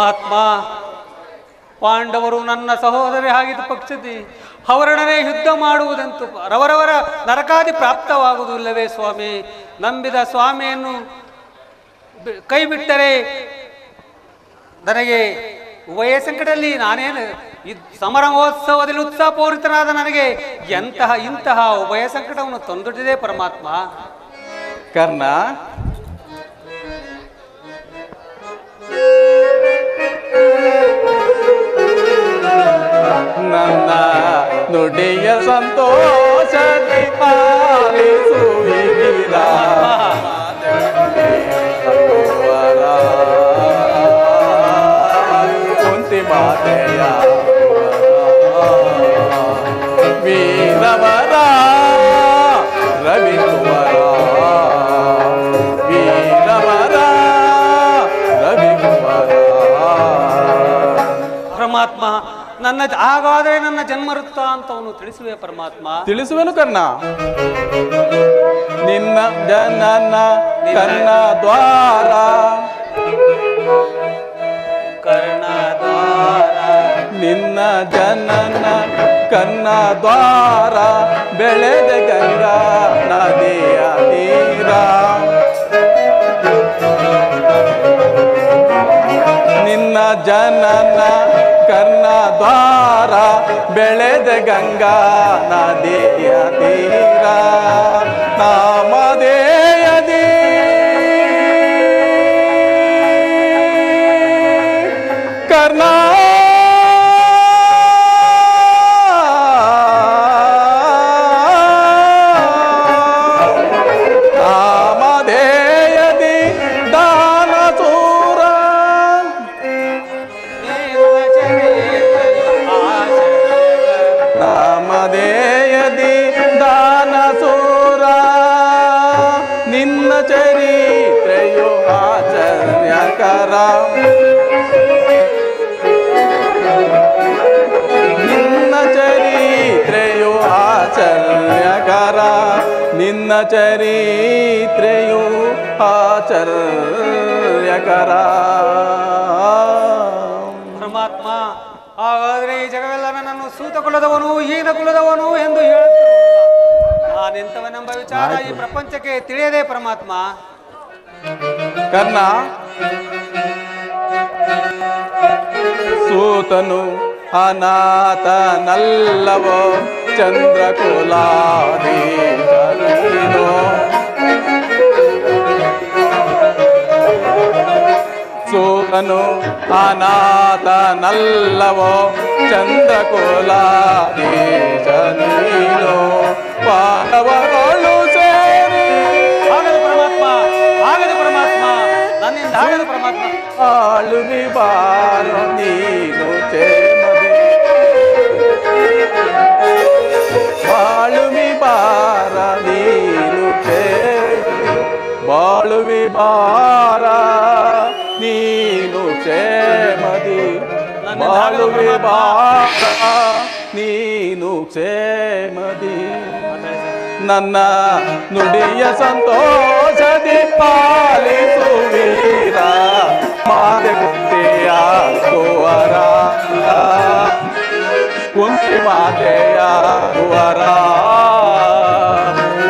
ಪರಮಾತ್ಮ, ಪಾಂಡವರು ನನ್ನ ಸಹೋದರಿ ಆಗಿದ್ದ ಪಕ್ಷದಿ ಅವರೊಡನೆ ಯುದ್ಧ ಮಾಡುವುದಂತೂ ಅವರವರ ನರಕಾದಿ ಪ್ರಾಪ್ತವಾಗುವುದಿಲ್ಲವೇ ಸ್ವಾಮಿ? ನಂಬಿದ ಸ್ವಾಮಿಯನ್ನು ಕೈ ಬಿಟ್ಟರೆ ನನಗೆ ಉಭಯ ಸಂಕಟದಲ್ಲಿ ನಾನೇನು ಸಮರ ಮಹೋತ್ಸವದಲ್ಲಿ ಉತ್ಸಾಹಪೂರಿತನಾದ ನನಗೆ ಇಂತಹ ಉಭಯ ಸಂಕಟವನ್ನು ತಂದೊಡ್ಡಿದೆ ಪರಮಾತ್ಮ. ಕರ್ಣ, ನನ್ನ ನುಡಿಯ ಸಂತೋಷದಿ ಪಾಲಿಸುವಿರ ಕುಂತಿ ಮಾತೆಯ ವೀರವರ ರವಿಕುವರ ವೀರವರ ರವಿಕುವರ. ಪರಮಾತ್ಮ, ಹಾಗಾದರೆ ನನ್ನ ಜನ್ಮ ವೃತ್ತಾಂತವನ್ನು ತಿಳಿಸುವೆ ಪರಮಾತ್ಮ. ತಿಳಿಸುವೆನು ಕರ್ಣ. ನಿನ್ನ ಜನನ ಕರ್ಣ ದ್ವಾರ ನಿನ್ನ ಜನನ ಕರ್ಣ ದ್ವಾರ ಬೆಳೆದ ಗಂಗಾ ನದಿಯ ತೀರ ನಿನ್ನ ಜನನ ಕರ್ಣ ದ್ವಾರ ಬೆಳೆದ ಗಂಗಾ ನದಿಯ ತೀರ ನಾಮಧೇಯದಿ ಕರ್ಣ ನಾಮಧೇಯದಿ ದಾನಸೂರ ನಾಮಧೇಯದಿ ದಾನಸೂರ ನಿನ್ನ ಚರಿತ್ರೆಯು ಆಶ್ಚರ್ಯಕರ ನಿನ್ನ ಚರಿತ್ರೆಯು ಆಶ್ಚರ್ಯಕರ ನಿನ್ನ ಚರಿತ್ರೆಯು ಆಶ್ಚರ್ಯಕರ. ಪರಮಾತ್ಮ, ಹಾಗಾದರೆ ಈ ಜಗವೆಲ್ಲ ನನ್ನನ್ನು ಸೂತ ಕುಲದವನು ಹೀನ ಕುಲದವನು ಎಂದು ಹೇಳುತ್ತಿರುವ ನಾನೆಂತವನೆಂಬ ವಿಚಾರ ಈ ಪ್ರಪಂಚಕ್ಕೆ ತಿಳಿಯದೆ ಪರಮಾತ್ಮ. ಕರ್ಣ, ಸೂತನು ಅನಾಥನಲ್ಲವೋ ಚಂದ್ರಕುಲಾದೀಶನೋ ಸೂತನು ಅನಾಥನಲ್ಲವೋ ಚಂದ್ರಕುಲಾದೀಶನೋ ಪಾಂಡವಗಳು ಸೇರಿ ಆಗದು ಪರಮಾತ್ಮ, ಆಗದು ಪರಮಾತ್ಮ, ನನ್ನಿಂದ ಆಗದು ಪರಮಾತ್ಮ. ಆಳುವಿ ಬಾರ ನೀನು ಚೇಮದೆ ಬಾಳುವಿ ಬಾರ ನೀನು ಬಾಳುವಿ ಬಾರ ನೀನು ಕ್ಷೇಮದಿ ಬಾಳುವಿ ಬಾರ ನೀನು ಕ್ಷೇಮದಿ ನನ್ನ ನುಡಿಯ ಸಂತೋಷದಿ ಪಾಲಿಸುವೀರ ಮಾತೆ ಕುಂತಿಯ ಕುವರ ಕುಂತಿ ಮಾತೆಯ ಕುವರ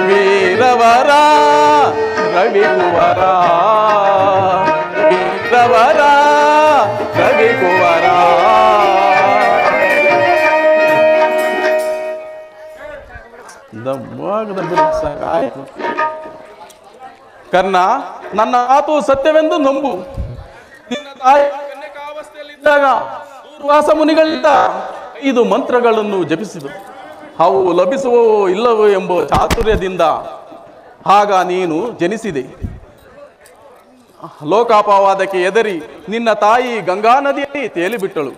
ವೀರವರ ರವಿಕುವರ ವೀರವರ ರವಿಕುವರ. ಕರ್ಣ, ನನ್ನ ಮಾತು ಸತ್ಯವೆಂದು ನಂಬು. ನಿನ್ನ ತಾಯಿ ಕನ್ಯಕಾವಸ್ಥೆಯಲ್ಲಿದ್ದಾಗ ದೂರ್ವಾಸ ಮುನಿಗಳಿಂದ 5 ಮಂತ್ರಗಳನ್ನು ಜಪಿಸಿದರು. ಅವು ಲಭಿಸುವವೋ ಇಲ್ಲವೋ ಎಂಬ ಚಾತುರ್ಯದಿಂದ ಆಗ ನೀನು ಜನಿಸಿದೆ. ಲೋಕಾಪವಾದಕ್ಕೆ ಎದರಿ ನಿನ್ನ ತಾಯಿ ಗಂಗಾ ನದಿಯಲ್ಲಿ ತೇಲಿಬಿಟ್ಟಳು.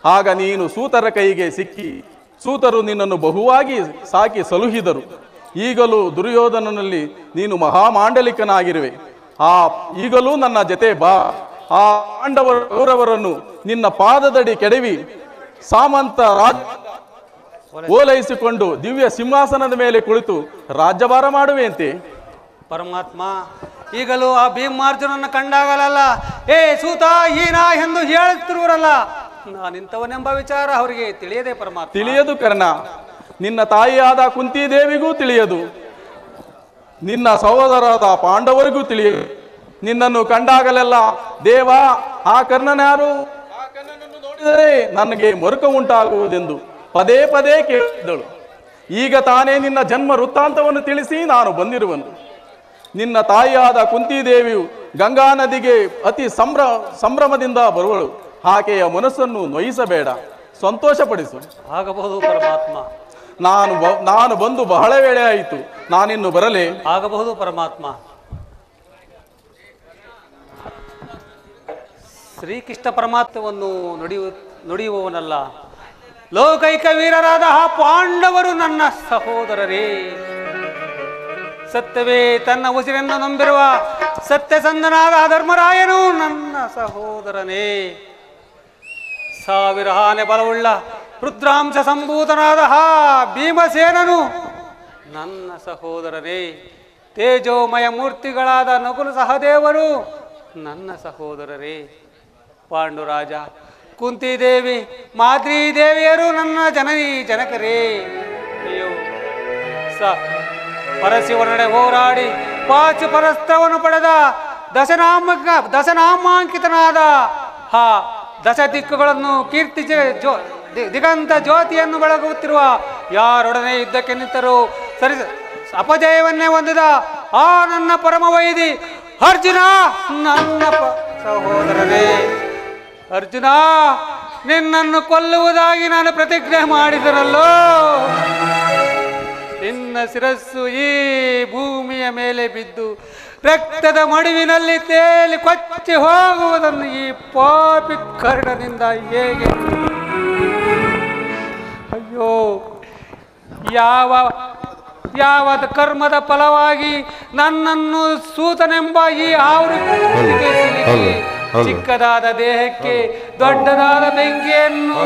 ಆಗ ನೀನು ಸೂತರ ಕೈಗೆ ಸಿಕ್ಕಿ ಸೂತರು ನಿನ್ನನ್ನು ಬಹುವಾಗಿ ಸಾಕಿ ಸಲುಹಿದರು. ಈಗಲೂ ದುರ್ಯೋಧನನಲ್ಲಿ ನೀನು ಮಹಾಮಾಂಡಲಿಕನಾಗಿರುವೆ. ಈಗಲೂ ನನ್ನ ಜೊತೆ ಬಾ. ಆ ಪಾಂಡವರ ಕೌರವರನ್ನು ನಿನ್ನ ಪಾದದಡಿ ಕೆಡವಿ ಸಾಮಂತ ಓಲೈಸಿಕೊಂಡು ದಿವ್ಯ ಸಿಂಹಾಸನದ ಮೇಲೆ ಕುಳಿತು ರಾಜ್ಯಭಾರ ಮಾಡುವೆಯಂತೆ. ಪರಮಾತ್ಮ, ಈಗಲೂ ಆ ಭೀಮಾರ್ಜುನನ್ನು ಕಂಡಾಗಲಲ್ಲ ಏ ಸೂತ ಹೀನ ಎಂದು ಹೇಳುತ್ತಿರುವರಲ್ಲ, ನಾನಿಂಥವನೆಂಬ ವಿಚಾರ ಅವರಿಗೆ ತಿಳಿಯದೆ ಪರಮಾತ್ಮ. ತಿಳಿಯದು ಕರ್ಣ, ನಿನ್ನ ತಾಯಿಯಾದ ಕುಂತಿದೇವಿಗೂ ತಿಳಿಯದು, ನಿನ್ನ ಸಹೋದರರಾದ ಪಾಂಡವರಿಗೂ ತಿಳಿಯದು. ನಿನ್ನನ್ನು ಕಂಡಾಗಲೆಲ್ಲ ದೇವ ಆ ಕರ್ಣನ್ಯಾರು, ಆ ಕರ್ಣನನ್ನು ನೋಡಿದರೆ ನನಗೆ ಮರುಕ ಉಂಟಾಗುವುದೆಂದು ಪದೇ ಪದೇ ಕೇಳಿದ್ದಳು. ಈಗ ತಾನೇ ನಿನ್ನ ಜನ್ಮ ವೃತ್ತಾಂತವನ್ನು ತಿಳಿಸಿ ನಾನು ಬಂದಿರುವನು. ನಿನ್ನ ತಾಯಿಯಾದ ಕುಂತಿದೇವಿಯು ಗಂಗಾ ನದಿಗೆ ಅತಿ ಸಂಭ್ರಮದಿಂದ ಬರುವಳು. ಆಕೆಯ ಮನಸ್ಸನ್ನು ನೋಯಿಸಬೇಡ, ಸಂತೋಷಪಡಿಸು. ಆಗಬಹುದು ಪರಮಾತ್ಮ. ನಾನು ಬಂದು ಬಹಳ ವೇಳೆ ಆಯಿತು, ನಾನಿನ್ನು ಬರಲೇ? ಆಗಬಹುದು ಪರಮಾತ್ಮ. ಶ್ರೀಕೃಷ್ಣ ಪರಮಾತ್ಮವನ್ನು ನುಡಿಯುವವನಲ್ಲ, ಲೋಕೈಕ ವೀರರಾದ ಆ ಪಾಂಡವರು ನನ್ನ ಸಹೋದರರೇ. ಸತ್ಯವೇ ತನ್ನ ಉಸಿರನ್ನು ನಂಬಿರುವ ಸತ್ಯಸಂಧನಾದ ಧರ್ಮರಾಯನು ನನ್ನ ಸಹೋದರನೇ. ಸಾವಿರ ಆನೆ ಬಲವುಳ್ಳ ರುದ್ರಾಂಶ ಸಂಭೂತನಾದ ಆ ಭೀಮಸೇನನು ನನ್ನ ಸಹೋದರನೇ. ತೇಜೋಮಯ ಮೂರ್ತಿಗಳಾದ ನಕುಲ ಸಹದೇವರು ನನ್ನ ಸಹೋದರರೇ. ಪಾಂಡುರಾಜ, ಕುಂತಿದೇವಿ, ಮಾದ್ರೀದೇವಿಯರು ನನ್ನ ಜನನಿ ಜನಕರೇ. ಅಯ್ಯೋ ಪರಶಿವನಡೆ ಹೋರಾಡಿ ಪಾಚು ಪರಸ್ತ್ರವನ್ನು ಪಡೆದ ದಶನಾಮಾಂಕಿತನಾದ ಆ ದಶ ದಿಕ್ಕುಗಳನ್ನು ಕೀರ್ತಿಸಿ ದಿಗಂತ ಜ್ಯೋತಿಯನ್ನು ಬೆಳಗುತ್ತಿರುವ ಯಾರೊಡನೆ ಯುದ್ಧಕ್ಕೆ ನಿಂತರೂ ಸರಿ ಅಪಜಯವನ್ನೇ ಹೊಂದಿದ ಆ ನನ್ನ ಪರಮ ವೈದಿ ಅರ್ಜುನ ನನ್ನ ಸಹೋದರನೇ. ಅರ್ಜುನ, ನಿನ್ನನ್ನು ಕೊಲ್ಲುವುದಾಗಿ ನಾನು ಪ್ರತಿಜ್ಞೆ ಮಾಡಿದನಲ್ಲೋ, ನಿನ್ನ ಶಿರಸ್ಸು ಈ ಭೂಮಿಯ ಮೇಲೆ ಬಿದ್ದು ರಕ್ತದ ಮಡುವಿನಲ್ಲಿ ತೇಲಿ ಕೊಚ್ಚಿ ಹೋಗುವುದನ್ನು ಈ ಪಾಪಿ ಕರ್ಣನಿಂದ ಹೇಗೆ? ಅಯ್ಯೋ, ಯಾವ ಕರ್ಮದ ಫಲವಾಗಿ ನನ್ನನ್ನು ಸೂತನೆಂಬ ಈ ಚಿಕ್ಕದಾದ ದೇಹಕ್ಕೆ ದೊಡ್ಡದಾದ ಬೆಂಕಿಯನ್ನು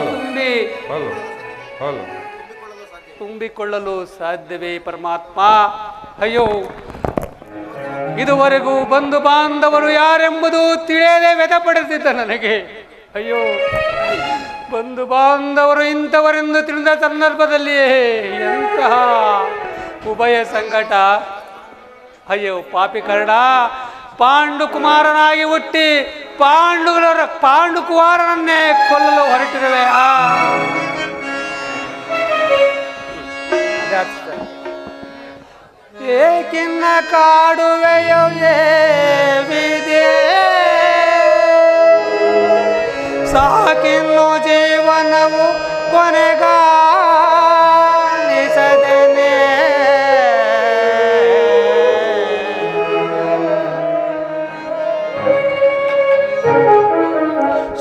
ತುಂಬಿಕೊಳ್ಳಲು ಸಾಧ್ಯವೇ ಪರಮಾತ್ಮ? ಅಯ್ಯೋ, ಇದುವರೆಗೂ ಬಂಧು ಬಾಂಧವರು ಯಾರೆಂಬುದು ತಿಳಿಯದೆ ವ್ಯಥಪಡುತ್ತಿದ್ದ ನನಗೆ. ಅಯ್ಯೋ, ಬಂಧು ಬಾಂಧವರು ಇಂಥವರೆಂದು ತಿಳಿದ ಸಂದರ್ಭದಲ್ಲಿಯೇ ಎಂತಹ ಉಭಯ ಸಂಕಟ. ಅಯ್ಯೋ ಪಾಪಿ ಕರ್ಣ, ಪಾಂಡುಕುಮಾರನಾಗಿ ಹುಟ್ಟಿ ಪಾಂಡುಕುಮಾರನನ್ನೇ ಕೊಲ್ಲಲು ಹೊರಟಿರುವೆ. ಏಕಿನ್ನ ಕಾಡುವೆಯೋ ವಿದೆ, ಸಾಕಿನ್ನು ಜೀವನವು ಕೊನೆಗಾಣಿಸದೇನೆ.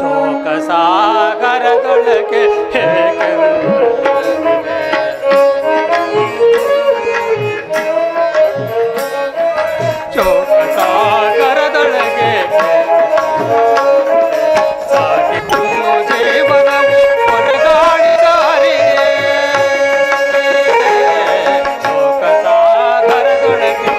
ಶೋಕ ಸಾಗರದೊಳಗೆ ಸಾಗರದೊಳಗೆ ಸಾಗಿತು ಜೀವನವು ಹೊರಗಾಡಿದಾರಿಗೆ. ಶೋಕ ಸಾಗರದೊಳಗೆ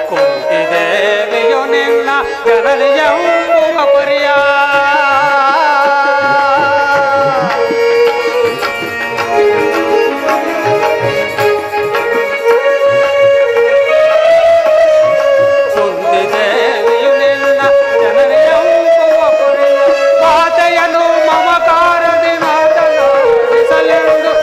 ಕುಂತಿದೇವಿಯು ನಿನ್ನ ಜನನಿಯಂಬುವ ಪರಿಯ. ಕುಂತಿದೇವಿಯು ನಿನ್ನ ಜನನಿಯಂಬುವ ಪರಿಯ. ಮಾತೆಯನ್ನು ಮಮಕಾರದಿ ಮಾತನಾಡಿಸಲೆಂದು,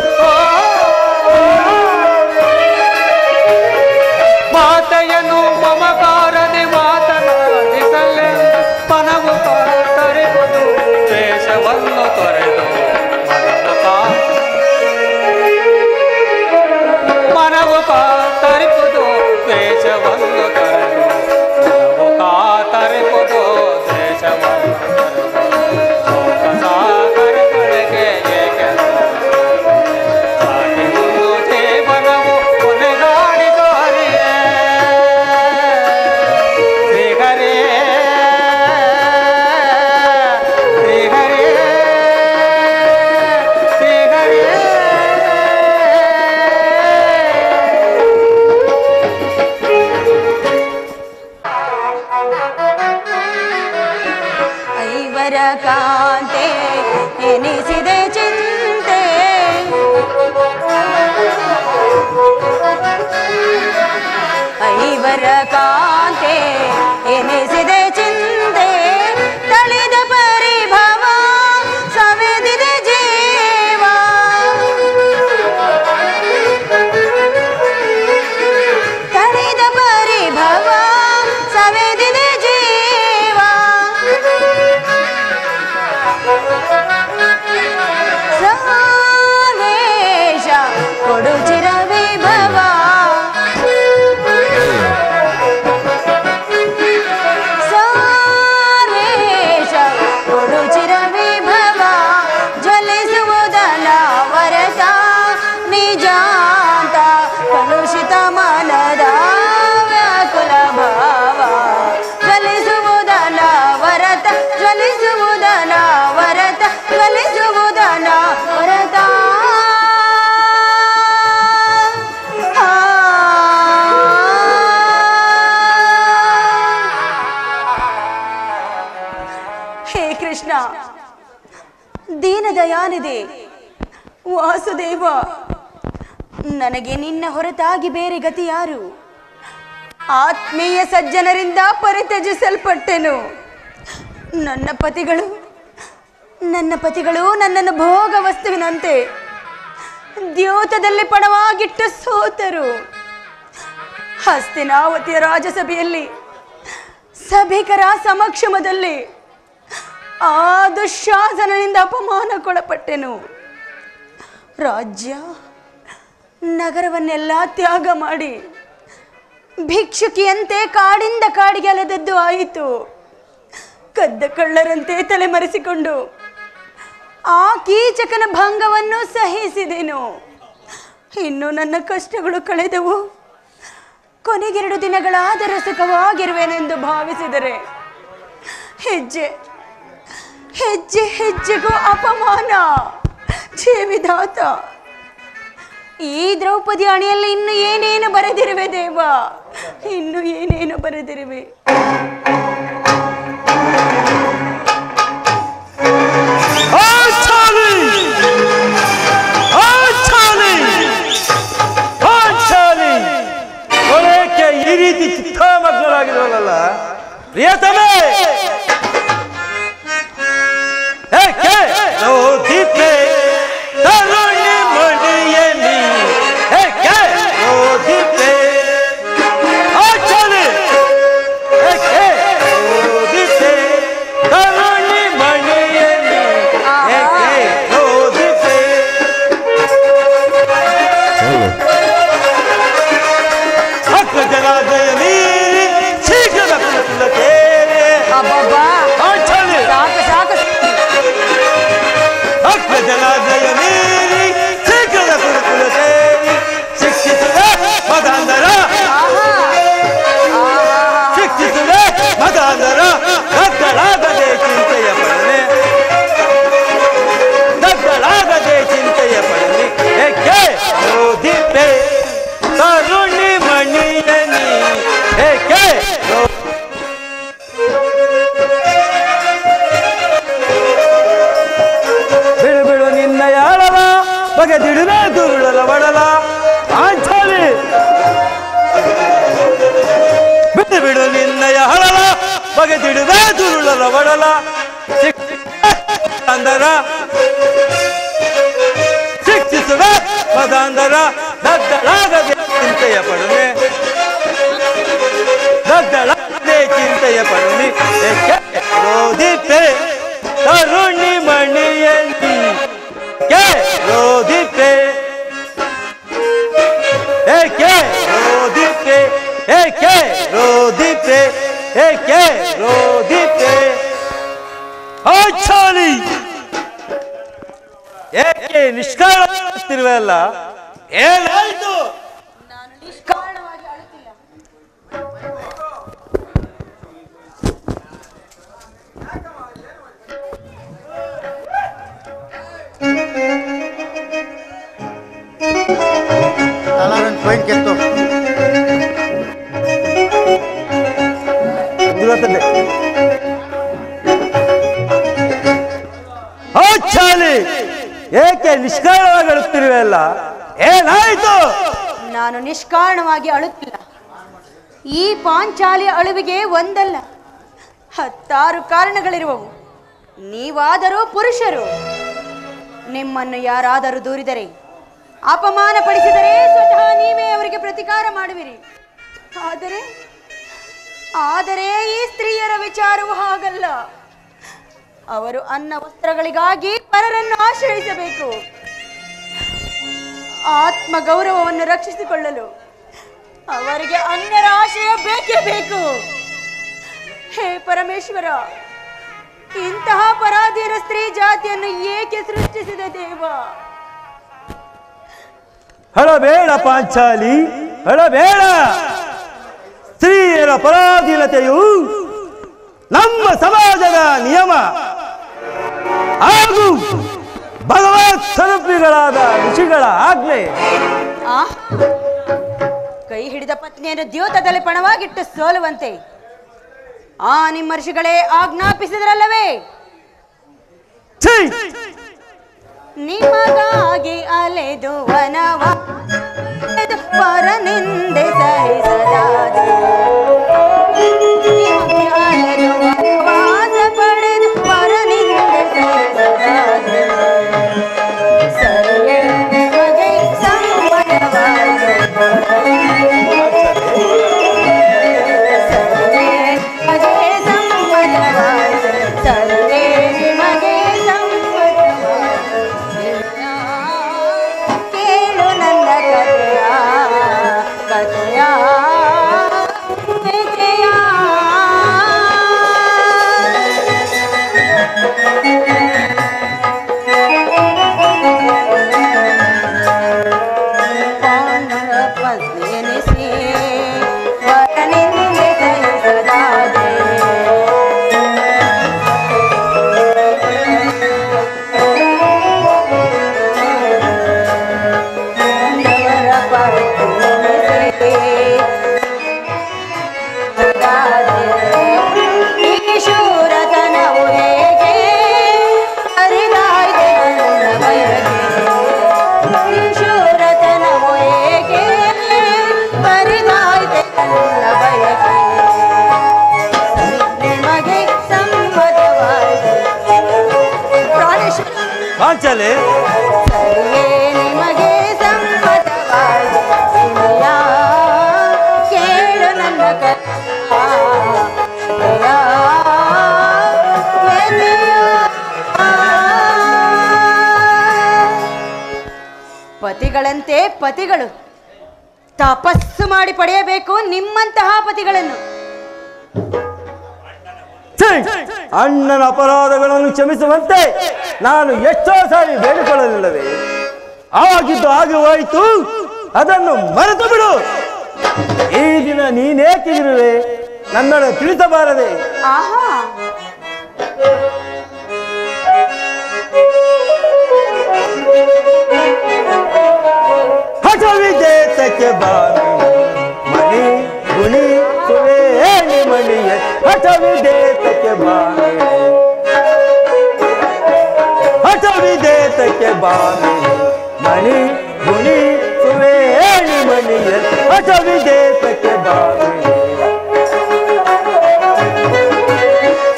ಮಾತೆಯನ್ನು ಮಮಕಾರದಿ ಮಾತನಾಡಿಸಲೆಂದು ಮನವು ತರೆದು ದ್ವೇಷವನ್ನು ತೊರೆದು ಮನವು ತರಿಪುದು ದ್ವೇಷವನ್ನು ತೊರೆದು ಐವರ ಕಾಂತೆ ಎನಿಸಿದೆ ಚಿಂತೆ ಐವರ ಕಾಂತೆ ಎನಿಸಿದೆ ಚಿಂತೆ ತಳಿದ ಪರಿಭವ ಸವೆದಿದೆ ಜೀವ ತಳಿದ ಪರಿಭವ ಸವೆದಿದೆ ಜೀವ ಸಂದೇಶ ಕೊಡು ಚಿರ ವಿಭವ ಸಂದೇಶ ಕೊಡು ಚಿರ ವಿಭವ ಜ್ವಲಿಸುವುದಲ್ಲ ವರತ ನಿಜಾಂತ ಕಲುಷಿತ ಮನದ ವ್ಯಾಕುಲ ಭಾವ ಜ್ವಲಿಸುವುದಲ್ಲ ವರತ ಜ್ವಲಿಸುವುದಲ್ಲ ವರತ ಜ್ವಲಿಸುವುದಲ್ಲ ವರತ ಹೇ ಕೃಷ್ಣ ದೀನದಯಾನಿದೆ ವಾಸುದೇವ ನನಗೆ ನಿನ್ನ ಹೊರತಾಗಿ ಬೇರೆ ಗತಿ ಯಾರು ಆತ್ಮೀಯ ಸಜ್ಜನರಿಂದ ಪರಿತ್ಯಜಿಸಲ್ಪಟ್ಟೆನು ನನ್ನ ಪತಿಗಳು ನನ್ನನ್ನು ಭೋಗ ವಸ್ತುವಿನಂತೆ ದ್ಯೋತದಲ್ಲಿ ಪಣವಾಗಿಟ್ಟು ಸೋತರು ಹಸ್ತಿನಾವತಿಯ ರಾಜಸಭೆಯಲ್ಲಿ ಸಭಿಕರ ಸಮಕ್ಷಮದಲ್ಲಿ ಆ ದುಶ್ಯಾಸನದಿಂದ ಅಪಮಾನಕ್ಕೊಳಪಟ್ಟೆನು ರಾಜ್ಯ ನಗರವನ್ನೆಲ್ಲ ತ್ಯಾಗ ಮಾಡಿ ಭಿಕ್ಷುಕಿಯಂತೆ ಕಾಡಿಂದ ಕಾಡಿಗೆ ಅಲೆದದ್ದು ಆಯಿತು ಕದ್ದ ಕಳ್ಳರಂತೆ ತಲೆಮರೆಸಿಕೊಂಡು ಆ ಕೀಚಕನ ಭಂಗವನ್ನು ಸಹಿಸಿದೆನು ಇನ್ನು ನನ್ನ ಕಷ್ಟಗಳು ಕಳೆದವು ಕೊನೆಗೆರಡು ದಿನಗಳಾದರೂ ಸುಖವಾಗಿರುವೆನೆಂದು ಭಾವಿಸಿದರೆ ಹೆಜ್ಜೆ ಹೆಜ್ಜೆ ಹೆಜ್ಜೆಗೂ ಅಪಮಾನ ಛೇ ವಿಧಾತ ಈ ದ್ರೌಪದಿ ಅಣಿಯಲ್ಲಿ ಇನ್ನು ಏನೇನು ಬರೆದಿರುವೆ ದೇವ ಇನ್ನು ಏನೇನು ಬರೆದಿರುವೆ ಈ ರೀತಿ ಚಿತ್ತಾಮಗ್ನರಾಗಿರೋಲ್ಲ ಪ್ರಿಯತಮೇ ದೀಪೆ ತರುಣಿ ಮಣಿಯಲಿ ದೀಪೆ ದೀಪೆ ತರುಣಿ ಮಣಿಯಲಿ ದೀಪೆ ಅಗ್ರಜರಾದಯ ನೀರಿ ಶೀಘ್ರ ಕುಲತೇರೆ ಸಾಕು ಸಾಕು ಅಗ್ರಜರಾದಯ ನೀರಿ ಶೀಘ್ರ ಕುಲತೇರಿ ಶಿಕ್ಷಿಸುವೆ ಮದಾಂಧರ ಶಿಕ್ಷಿಸುವೆ ಮದಾಂಧರ ದಗ್ಗಲಾಗದೆ ಚಿಂತೆಯ ಪಡನೆ ದಗ್ಗಲಾಗದೆ ಚಿಂತೆಯ ಪಡನೆ ಏಕೆ ದೀಪೆ ತರುಣಿ ಮಣಿಯನಿ ಏಕೆ ಬಿಡು ಬಿಡು ನಿನ್ನ ಯಾಳವ ಬಗೆದಿಡುವೆ ದುರುಳಲ ಒಡಲ ಆಂಚಲಿ ಬಿಡು ಬಿಡು ನಿನ್ನ ಯಾಳವ ಬಗೆದಿಡುವೆ ದುರುಳಲ ಒಡಲ ಅಂದರ ಶಿಕ್ಷಿಸುವೆ ಮದಾಂಧರ ದಗ್ಗಲಾಗದೆ ಚಿಂತೆಯ ಪಡುವೆ ದಗ್ಗಲಾಗದೆ ಚಿಂತೆಯ ಪಡುವೆ ಏಕೆ ರೋದಿಪೆ ತರುಣಿ ಮಣಿಯಲಿ ರೋದಿಪೆ ಏಕೆ ರೋದಿಪೆ ಏಕೆ ರೋದಿಪೆ ಏಕೆ ರೋದಿಪೆ ಆಚಾಲಿ ಏಕೆ ನಿಷ್ಕಾರಣವಾಗುತ್ತಿರುವೆ ಅಲ್ಲ ಏನಾಯ್ತು ನಾನು ನಿಷ್ಕಾರಣವಾಗಿ ಅಳುತ್ತಿಲ್ಲ ಪಾಯಿಂಟ್ ಕೆತ್ತು ನಿಷ್ಕಾರಣವಾಗಿ ಅಳುತ್ತಿರುವೆಲ್ಲ, ಏನಾಯಿತು? ನಾನು ನಿಷ್ಕಾರಣವಾಗಿ ಅಳುತ್ತಿಲ್ಲ. ಈ ಪಾಂಚಾಲಿಯ ಅಳುವಿಗೆ ಒಂದಲ್ಲ 10 ಕಾರಣಗಳಿರುವವು. ನೀವಾದರೂ ಪುರುಷರು. ನಿಮ್ಮನ್ನು ಯಾರಾದರೂ ದೂರಿದರೆ, ಅಪಮಾನ ಪಡಿಸಿದರೆ ಸ್ವತಃ ನೀವೇ ಅವರಿಗೆ ಪ್ರತಿಕಾರ ಮಾಡುವಿರಿ. ಆದರೆ ಈ ಸ್ತ್ರೀಯರ ವಿಚಾರವು ಹಾಗಲ್ಲ. ಅವರು ಅನ್ನ ವಸ್ತ್ರಗಳಿಗಾಗಿ ಪರರನ್ನು ಆಶ್ರಯಿಸಬೇಕು. ಆತ್ಮ ಗೌರವವನ್ನು ರಕ್ಷಿಸಿಕೊಳ್ಳಲು ಅವರಿಗೆ ಅನ್ಯರ ಆಶ್ರಯ ಬೇಕೇ ಬೇಕು. ಹೇ ಪರಮೇಶ್ವರ, ಇಂತಹ ಪರಾಧೀನ ಸ್ತ್ರೀ ಜಾತಿಯನ್ನು ಏಕೆ ಸೃಷ್ಟಿಸಿದ ದೇವ? ಹಳಬೇಡ ಪಾಂಚಾಲಿ, ಹಳಬೇಡ. ಸ್ತ್ರೀಯರ ಪರಾಧೀನತೆಯು ನಮ್ಮ ಸಮಾಜದ ನಿಯಮ ಹಾಗೂ ಭಗವತ್ ಸ್ವರೂಪಿಗಳಾದ ಋಷಿಗಳ ಆಜ್ಞೆ. ಕೈ ಹಿಡಿದ ಪತ್ನಿಯನ್ನು ದ್ಯೋತದಲ್ಲಿ ಪಣವಾಗಿಟ್ಟು ಸೋಲುವಂತೆ ಆ ನಿಮ್ಮ ಋಷಿಗಳೇ ಆಜ್ಞಾಪಿಸಿದ್ರಲ್ಲವೇ? ನಿಮಗಾಗಿ ಅಲೆದು ವನವ ಪರನಿಂದೆ ಸಹಿಸದಾದೆ, ಅಲೆದು ವನವಾಸ ಪಡೆದು ಪರನಿಂದೆ ಸಹಿಸದಾದೆ, ಸರಿಯೇ ನಿಮಗೆ ಸಮ್ಮತವಾಗಿದೆ, ಸರಿಯೇ ನಿಮಗೆ ಸಮ್ಮತವಾಗಿದೆ, ಸರಿಯೇ ನಿಮಗೆ ಸಮ್ಮತವಾಗಿದೆ. ಕೇಳು ನನ್ನ ಕಥೆಯ ಕಥೆಯ ಕಥೆಯ. ಪಾಂಡವ ಪತ್ನಿಯೆನಿಸಿ ವರನಿಂದೆ ಸಹಿಸದಾದೆ, ಪಾಂಡವರ ಪತ್ನಿಯೆನಿಸಿ ಸದಾದೆ. ಈ ಶೂರತನವು ಹೇಗೆ ಅರಿದಾಯ್ದೆ ನನ್ನ ಬಯಕೆ, ಈ ಶೂರತನವು ಹೇಗೆ ಅರಿದಾಯ್ದೆ ನನ್ನ ಬಯಕೆ, ನಿಮಗೆ ಸಮ್ಮತವಾಗಿದೆ. ಪ್ರಾಣೇಶ್ವರ, ಪಾಂಚಾಲಿ, ಸರಿಯೇ ನಿಮಗೆ ಸಮ್ಮತವಾಗಿದೆ. ವಿನಯ ಕೇಳು ನನ್ನ ಕಥೆಯ ವ್ಯಥೆಯ. ಪತಿಗಳಂತೆ ಪತಿಗಳು ತಪಸ್ಸು ಮಾಡಿ ಪಡೆಯಬೇಕು ನಿಮ್ಮಂತಹ ಪತಿಗಳನ್ನು. ಅಣ್ಣನ ಅಪರಾಧಗಳನ್ನು ಕ್ಷಮಿಸುವಂತೆ ನಾನು ಎಷ್ಟೋ ಸಾರಿ ಬೇಡಿಕೊಳ್ಳಲಿಲ್ಲವೇ? ಆಗಿದ್ದು ಹಾಗೆ ಹೋಯಿತು, ಅದನ್ನು ಮರೆತು ಬಿಡು. ಈ ದಿನ ನೀನೇಕಿರುವೆ ನನ್ನನ್ನು ತಿಳಿಸಬಾರದೆ? ಆಹಾ, ಹಠವಿದೇತಕ್ಕೆ ಬಾನು ಮಣಿ ಗುಣಿ ಸುವೇಣಿ ಮಣಿಯ, ಹಠವಿದೇತಕ್ಕೆ ಬಾನು ಹಠವಿದೇತಕ್ಕೆ ಬಾನು ಮಣಿ ಗುಣಿ ಸುವೇಣಿ ಮಣಿಯ, ಹಠವಿದೇತಕ್ಕೆ ಬಾನು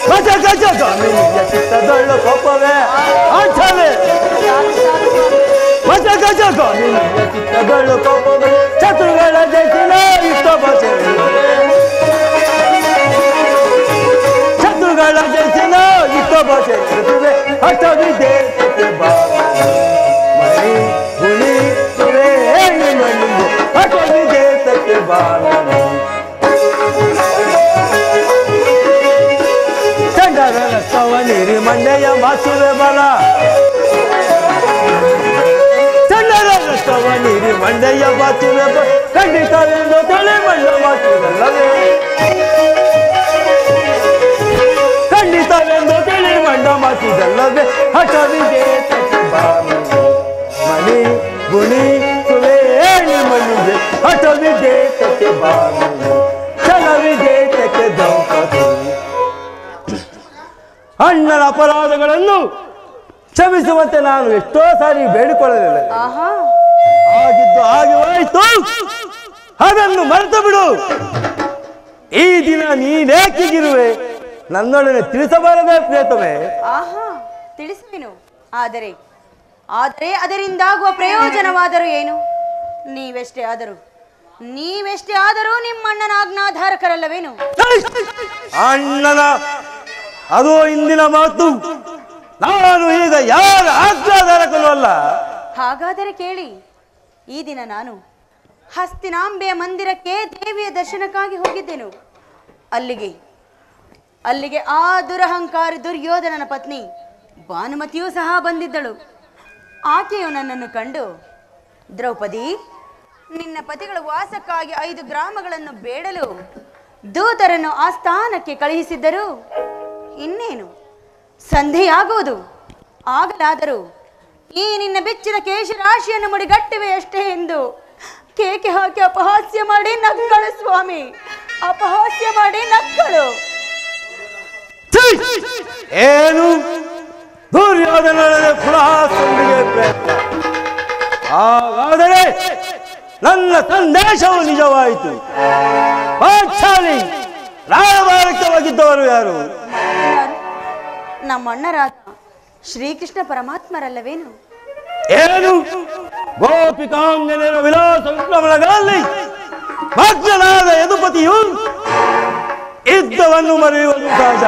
ಗಜ ಗಜ ಗಾಮಿನಿಯ ಚಿತ್ತದಳ್ಳು ಕೋಪವೇ ಆಚಲೆ, ಗಜ ಗಜ ಗಾಮಿನಿಯ ಚಿತ್ತದಳ್ಳು ಕೋಪವೇ ಶತ್ರುಗಳ ಜಯಿಸಿನ ಇಷ್ಟ ಭಾಷೆ, ಶತ್ರುಗಳ ಜಯಿಸಿನ ಇಷ್ಟ ಭಾಷೆ ಹಠವಿದೇತಕ್ಕೆ ಬಾನು ಮಣಿ ಗುಣಿ ಸುವೇಣಿ ಮಣಿಯ, ಹಠವಿದೇತಕ್ಕೆ ಬಾನು ಚಂಡರನ ಸವನಿರಿ ಮಂಡೆಯ ಮಾಸುವೆ ಬಲ, ಚಂಡರನ ಸವನಿರಿ ಮಂಡೆಯ ಮಾಸುವೆ ಬಲ, ಖಂಡಿತವೆಂದು ತಲೆ ಮಣ್ಣ ಮಾತಿರಲ್ಲವೇ, ಖಂಡಿತವೆಂದು ತಲೆ ಮಣ್ಣ ಮಾತಿದಲ್ಲವೇ, ಹಠವಿದೇತಕ್ಕೆ ಬಾನು ಮಣಿ ಗುಣಿ ಸುವೇಣಿ ಮಣಿಗೆ, ಹಠವಿದೇತಕ್ಕೆ ಬಾನು ಛಲವಿದೇತಕ್ಕೆ ದಂಪತಿ. ಅಣ್ಣನ ಅಪರಾಧಗಳನ್ನು ಕ್ಷಮಿಸುವಂತೆ ನಾನು ಎಷ್ಟೋ ಸಾರಿ ಬೇಡಿಕೊಳ್ಳಲಿಲ್ಲ. ಆಹಾ, ಆಗಿದ್ದು ಹಾಗೆ ಹೋಯಿತು, ಅದನ್ನು ಮರೆತು ಬಿಡು. ಈ ದಿನ ನೀನೇಕಿಗಿರುವೆ ನನ್ನೊಡನೆ ತಿಳಿಸಬಾರದೆ ಪ್ರಿಯತಮೆ? ಆಹಾ, ತಿಳಿಸುವೆನು. ಆದರೆ ಅದರಿಂದಾಗುವ ಪ್ರಯೋಜನವಾದರೂ ಏನು? ನೀವೆಷ್ಟೇ ಆದರೂ ನಿಮ್ಮಣ್ಣನ ಆಜ್ಞಾಧಾರಕರಲ್ಲವೇನು? ಅಣ್ಣನ ಅದು ಇಂದಿನ ಮಾತು. ನಾನು ಈಗ ಯಾರ ಆಜ್ಞಾಧಾರಕನೂ ಅಲ್ಲ. ಹಾಗಾದರೆ ಕೇಳಿ, ಈ ದಿನ ನಾನು ಹಸ್ತಿನಾಂಬೆಯ ಮಂದಿರಕ್ಕೆ ದೇವಿಯ ದರ್ಶನಕ್ಕಾಗಿ ಹೋಗಿದ್ದೆನು. ಅಲ್ಲಿಗೆ ಆ ದುರಹಂಕಾರಿ ದುರ್ಯೋಧನನ ಪತ್ನಿ ಭಾನುಮತಿಯೂ ಸಹ ಬಂದಿದ್ದಳು. ಆಕೆಯು ನನ್ನನ್ನು ಕಂಡು, ದ್ರೌಪದಿ, ನಿನ್ನ ಪತಿಗಳ ವಾಸಕ್ಕಾಗಿ 5 ಗ್ರಾಮಗಳನ್ನು ಬೇಡಲು ದೂತರನ್ನು ಆ ಸ್ಥಾನಕ್ಕೆ ಕಳುಹಿಸಿದ್ದರು. ಇನ್ನೇನು ಸಂಧಿಯಾಗುವುದು. ಆಗಲಾದರೂ ಈ ನಿನ್ನ ಬೆಚ್ಚಿದ ಕೇಶರಾಶಿಯನ್ನು ಮುಡಿಗಟ್ಟಿವೆ ಅಷ್ಟೇ ಎಂದು ಕೇಕೆ ಹಾಕಿ ಅಪಹಾಸ್ಯ ಮಾಡಿ ನಕ್ಕಳು. ಸ್ವಾಮಿ, ಅಪಹಾಸ್ಯ ಮಾಡಿ ನಕ್ಕಳು. ಏನು ದುರ್ಯೋಧನೊಡನೆ ಪುನಃ ಸಂಧಿಗೆ ಪ್ರಯತ್ನ? ಹಾಗಾದರೆ ನನ್ನ ಸಂದೇಶವು ನಿಜವಾಯಿತು. ಪಾಂಚಾಲಿ ರಾಯಭಾರಕ್ಕೆ ಹೋಗಿದ್ದವರು ಯಾರು? ನಮ್ಮಣ್ಣರಾದ ಶ್ರೀಕೃಷ್ಣ ಪರಮಾತ್ಮರಲ್ಲವೇನು? ಏನು ಗೋಪಿಕಾಂಗನೆಯ ವಿಲಾಸ ವಿಕ್ರಮಣಗಳಲ್ಲಿ ಭಕ್ತನಾದ ಯದುಪತಿಯು ಯುದ್ಧವನ್ನು ಮರೆಯುವುದು ಸಹಜ.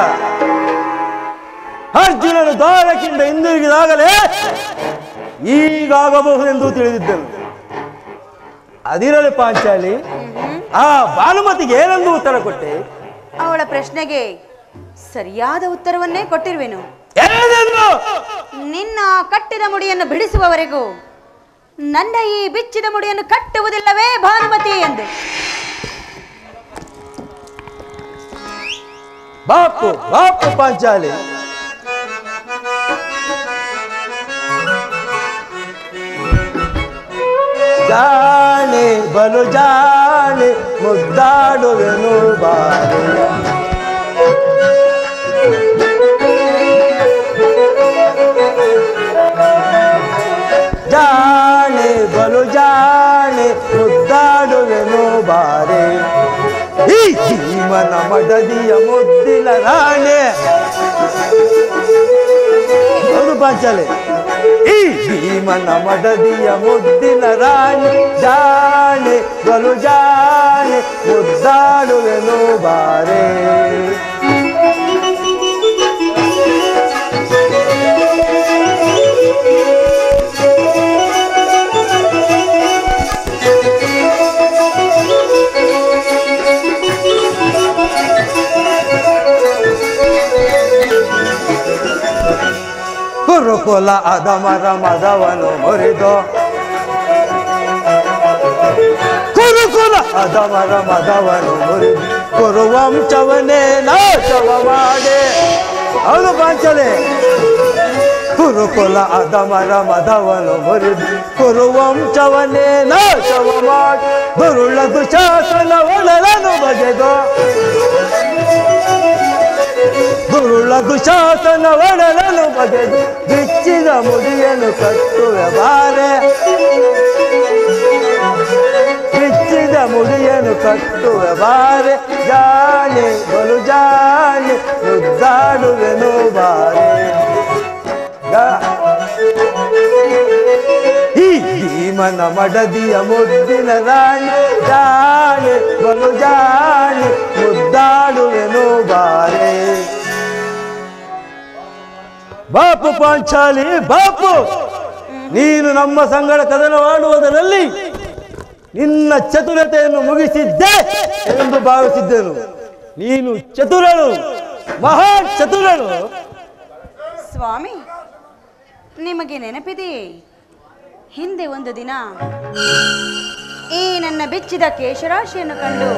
ಅರ್ಜುನನು ದ್ವಾರಕ್ಕಿಂತ ಹಿಂದಿರುಗಿದಾಗಲೇ ಈಗಾಗಬಹುದೆಂದು ತಿಳಿದಿದ್ದನು. ಅದಿರಲಿ ಪಾಂಚಾಲಿ, ಆ ಭಾನುಮತಿಗೆ ಏನೆಂದು ಉತ್ತರ ಕೊಟ್ಟೆ? ಅವಳ ಪ್ರಶ್ನೆಗೆ ಸರಿಯಾದ ಉತ್ತರವನ್ನೇ ಕೊಟ್ಟಿರುವೆನು. ನಿನ್ನ ಕಟ್ಟಿದ ಮುಡಿಯನ್ನು ಬಿಡಿಸುವವರೆಗೂ ನನ್ನ ಈ ಬಿಚ್ಚಿದ ಮುಡಿಯನ್ನು ಕಟ್ಟುವುದಿಲ್ಲವೇ ಭಾನುಮತಿ ಎಂದು. ಬಾಪು ಬಾಪು ಪಾಂಚಾಲಿ, ಜಾಣೆ ಬಲು ಜಾಣೆ ಮುದ್ದಾಡುವೆನು ಬಾರೆ. ಜಾಣೆ ಬಲು ಜಾಣೆ ಮುದ್ದಾಡುವೆನು ಬಾರೆ. ಈ ಜೀವನ ಮಡದಿಯ ಮುದ್ದಿನ ರಾಣೆ. ಹೌದು ಪಾಂಚಾಲಿ, ಈ ಭೀಮನ ಮಡದಿಯ ಮುದ್ದಿನ ರಾಣಿ. ಜಾಣೆ ಬಲು ಜಾಣೆ ಮುದ್ದಾಡುವೆನು ಬಾರೆ. ಕುರುಕುಲ ಅಧಮರ ಮದವನು ಮುರಿದು, ಕುರುಕುಲ ಅಧಮರ ಮದವನು ಮುರಿದು ಕುರುವಂಶವನ್ನೇ ನಾಶವ ಮಾಡೆ. ಹೌದು ಪಾಂಚಾಲಿ, ಕುರುಕುಲ ಅಧಮರ ಮದವನು ಮುರಿದು ಕುರುವಂಶವನ್ನೇ ನಾಶವ ಮಾಡಿ ದುರುಳ ದುಶಾಸನ ಒಳಲನು ಬಗೆದು. ದುರುಳ ದುಶಾಸನ ಒಡಲನು ಬಗೆದು ಬಿಚ್ಚಿದ ಮುಡಿಯನ್ನು ಕಟ್ಟುವೆ ಬಾರೆ. ಬಿಚ್ಚಿದ ಮುಡಿಯನ್ನು ಕಟ್ಟುವೆ ಬಾರೆ. ಜಾಣೆ ಬಲು ಜಾಣೆ ಮುದ್ದಾಡುವೆನು ಬಾರೆ. ಈ ಭೀಮನ ಮಡದಿಯ ಮುದ್ದಿನ ರಾಣಿ. ಜಾಣೆ ಬಲು ಜಾಣೆ ಮುದ್ದಾಡುವೆನು ಬಾರೆ. ಬಾಪು ಪಾಂಚಾಲಿ ಬಾಪು, ನೀನು ನಮ್ಮ ಸಂಗಡ ಕದನವಾಡುವುದರಲ್ಲಿ ನಿನ್ನ ಚತುರತೆಯನ್ನು ಮುಗಿಸಿದ್ದೆ ಎಂದು ಭಾವಿಸಿದ್ದೆನು. ನೀನು ಚತುರಳು, ಮಹಾ ಚತುರಳು. ಸ್ವಾಮಿ, ನಿಮಗೆ ನೆನಪಿದೆಯೇ? ಹಿಂದೆ ಒಂದು ದಿನ ಈ ನನ್ನ ಬೆಚ್ಚಿದ ಕೇಶರಾಶಿಯನ್ನು ಕಂಡು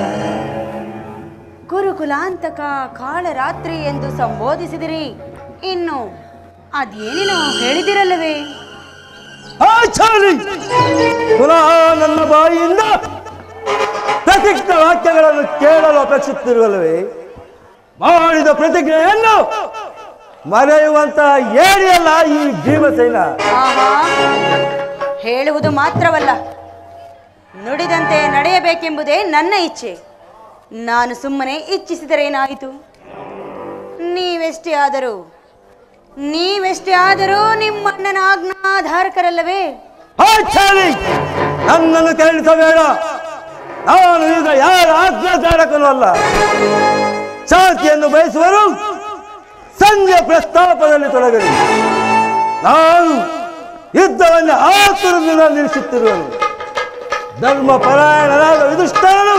ಗುರುಕುಲಾಂತಕ ಕಾಳರಾತ್ರಿ ಎಂದು ಸಂಬೋಧಿಸಿದಿರಿ. ಇನ್ನು ಅದೇನೇನೋ ಹೇಳಿದಿರಲ್ಲವೇ? ಪುನಃ ನನ್ನ ಬಾಯಿಯಿಂದ ಪ್ರತಿಜ್ಞ ವಾಕ್ಯಗಳನ್ನು ಕೇಳಲು ಅಪೇಕ್ಷಿಸುತ್ತಿರುವಲ್ಲವೇ? ಮಾಡಿದ ಪ್ರತಿಜ್ಞೆಯನ್ನು ಮರೆಯುವಂತ ಏರಿಯಲ್ಲ ಈ ಭೀಮಸೇನ. ಆಹಾ, ಹೇಳುವುದು ಮಾತ್ರವಲ್ಲ, ನುಡಿದಂತೆ ನಡೆಯಬೇಕೆಂಬುದೇ ನನ್ನ ಇಚ್ಛೆ. ನಾನು ಸುಮ್ಮನೆ ಇಚ್ಛಿಸಿದರೇನಾಯಿತು? ನೀವೆಷ್ಟೇ ಆದರೂ ನಿಮ್ಮಣ್ಣನ ಆಜ್ಞಾಧಾರಕರಲ್ಲವೇ? ನನ್ನನ್ನು ಕೇಳಿಸಬೇಡ. ನಾನು ಈಗ ಯಾರ ಆಜ್ಞಾಧಾರಕನೂ ಅಲ್ಲ. ಶಾಂತಿಯನ್ನು ಬಯಸುವರು ಸಂಜೆ ಪ್ರಸ್ತಾಪದಲ್ಲಿ ತೊಡಗಲಿ. ನಾನು ಯುದ್ಧವನ್ನು ಆತುರದಿಂದ ನಿಲ್ಲಿಸುತ್ತಿರುವನು. ಧರ್ಮಪರಾಯಣರಾದ ವಿದುಷ್ಟರನು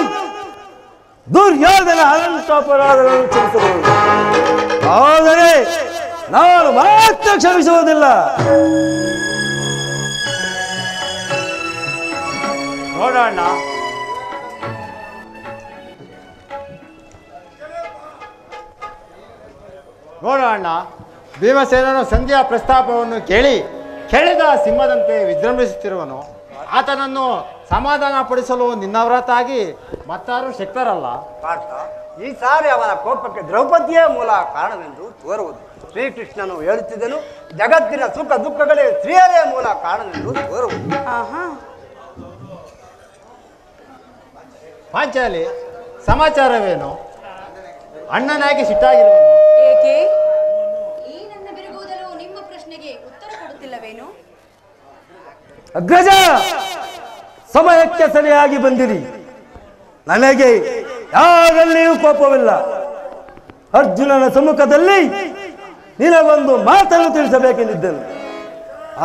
ದುರ್ಯೋಧನ ಅನಂತ ಅಪರಾಧಗಳನ್ನು ಕ್ಷಮಿಸಬಹುದು, ಆದರೆ ನಾನು ಮಾತ್ರ ಕ್ಷಮಿಸುವುದಿಲ್ಲ. ನೋಡೋಣ. ಭೀಮಸೇನನು ಸಂಧ್ಯಾ ಪ್ರಸ್ತಾಪವನ್ನು ಕೇಳಿ ಕೆಳೆದ ಸಿಂಹದಂತೆ ವಿಜೃಂಭಿಸುತ್ತಿರುವನು. ಆತನನ್ನು ಸಮಾಧಾನ ಪಡಿಸಲು ನಿನ್ನ ಹೊರತಾಗಿ ಮತ್ತಾರು ಶಕ್ತರಲ್ಲ. ಈ ಸಾರಿ ಅವನ ಕೋಪಕ್ಕೆ ದ್ರೌಪದಿಯೇ ಮೂಲ ಕಾರಣವೆಂದು ತೋರುವುದು. ಶ್ರೀಕೃಷ್ಣನು ಹೇಳುತ್ತಿದ್ದನು, ಜಗತ್ತಿನ ಸುಖ ದುಃಖಗಳೇ ಸ್ತ್ರೀಯರೇ ಮೂಲ ಕಾರಣವೆಂದು ತೋರುವುದು. ಪಾಂಚಾಲಿ, ಸಮಾಚಾರವೇನು? ಅಣ್ಣನಾಗಿ ಸಿಟ್ಟಾಗಿರುವನು ಏಕೆ? ಈ ನನ್ನ ಬಿರುಗುವುದಲು ನಿಮ್ಮ ಪ್ರಶ್ನೆಗೆ ಉತ್ತರ ಕೊಡುತ್ತಿಲ್ಲವೇನು? ಅಗ್ರಜ, ಸಮಯಕ್ಕೆ ಸರಿಯಾಗಿ ಬಂದಿರಿ. ನನಗೆ ಯಾರಲ್ಲಿಯೂ ಕೋಪವಿಲ್ಲ. ಅರ್ಜುನನ ಸಮ್ಮುಖದಲ್ಲಿ ನಿನಗೊಂದು ಮಾತನ್ನು ತಿಳಿಸಬೇಕೆಂದಿದ್ದನು.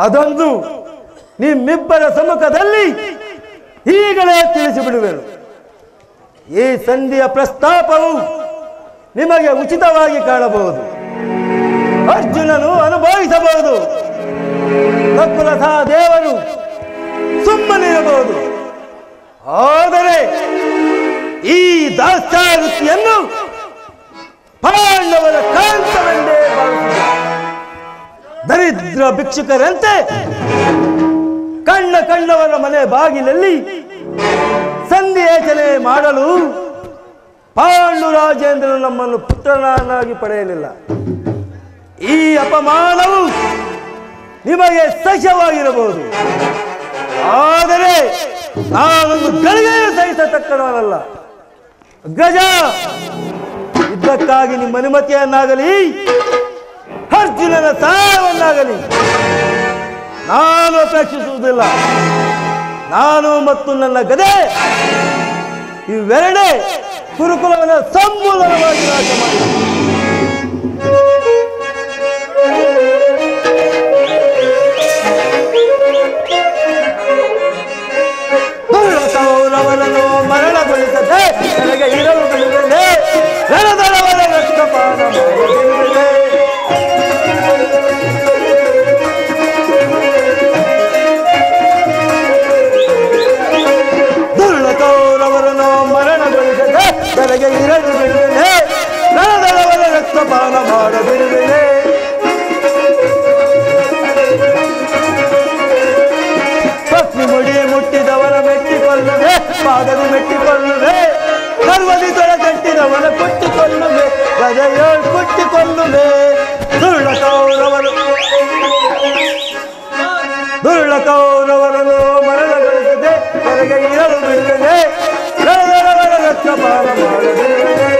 ಅದೊಂದು ನಿಮ್ಮಿಬ್ಬರ ಸಮ್ಮುಖದಲ್ಲಿ ಈಗಲೇ ತಿಳಿಸಿಬಿಡುವೆನು. ಈ ಸಂಧಿಯ ಪ್ರಸ್ತಾಪವು ನಿಮಗೆ ಉಚಿತವಾಗಿ ಕಾಣಬಹುದು. ಅರ್ಜುನನು ಅನುಭವಿಸಬಹುದು, ನಕುಲ ಸಹದೇವರು ಸುಮ್ಮನಿರಬಹುದು. ಆದರೆ ಈ ದಾಸ್ಯಾವೃತ್ತಿಯನ್ನು ಪಾಂಡವರ ಕಾಂತವೆಂದೇ ಭಾವಿಸಿದ ದರಿದ್ರ ಭಿಕ್ಷುಕರಂತೆ ಕಣ್ಣವರ ಮನೆ ಬಾಗಿಲಲ್ಲಿ ಸಂಧಿಯಾಚನೆ ಮಾಡಲು ಪಾಂಡುರಾಜೇಂದ್ರನು ನಮ್ಮನ್ನು ಪುತ್ರನಾಗಿ ಪಡೆಯಲಿಲ್ಲ. ಈ ಅಪಮಾನವು ನಿಮಗೆ ಸಹ್ಯವಾಗಿರಬಹುದು, ಆದರೆ ನಾನೊಂದು ಗಳಿಗೆಯೂ ಸಹಿಸತಕ್ಕನವನಲ್ಲ. ಗಜ, ಇದಕ್ಕಾಗಿ ನಿಮ್ಮ ಅನುಮತಿಯನ್ನಾಗಲಿ ಅರ್ಜುನನ ಸಹಾಯವನ್ನಾಗಲಿ ನಾನು ಅಪೇಕ್ಷಿಸುವುದಿಲ್ಲ. ನಾನು ಮತ್ತು ನನ್ನ ಗದೆ ಇವೆರಡೇ ಕುರುಕುಲವನ್ನು ಸಮೂಲವಾಗಿ ನಾಶ ಮಾಡಿ ಕೌರವರನ್ನು ಮರಣಗೊಳಿಸದೆ ನನಗೆ ಇರಲು ಬಿಡುವುದೇ ರಣದಳವರ ರಕ್ತಪಾನ ಮಾಡಿರುವುದೇ. ದುರ್ಳ ಕೌರವರನ್ನು ಮರಣಗೊಳಿಸದೆ ನನಗೆ ಇರಲು ಬಿಡುವುದೇ ರಣದಳವರ ರಕ್ತಪಾನ ಮಾಡದಿರುವುದೇ. ಮುಡಿ ಮುಟ್ಟಿದವರ ಮೆಟ್ಟಿಕೊಳ್ಳುವೆ, ಪಾದದಿ ಮೆಟ್ಟಿಕೊಳ್ಳುವೆ, ಸರ್ವದಿ ತೊಳಗಟ್ಟಿದವನ ಕೊಟ್ಟಿಕೊಳ್ಳುವೆ, ಗದೆಯ ಕೊಟ್ಟಿಕೊಳ್ಳುವೆ. ದುರ್ಳ ಕೌರವರನ್ನು ಮರಣಗೊಳಿಸದೆ ನನಗೆ ಇರಲು ಬಿಡುವೆ ರಣದಳವರ ರಕ್ತಪಾನ ಮಾಡದಿರುವೆ,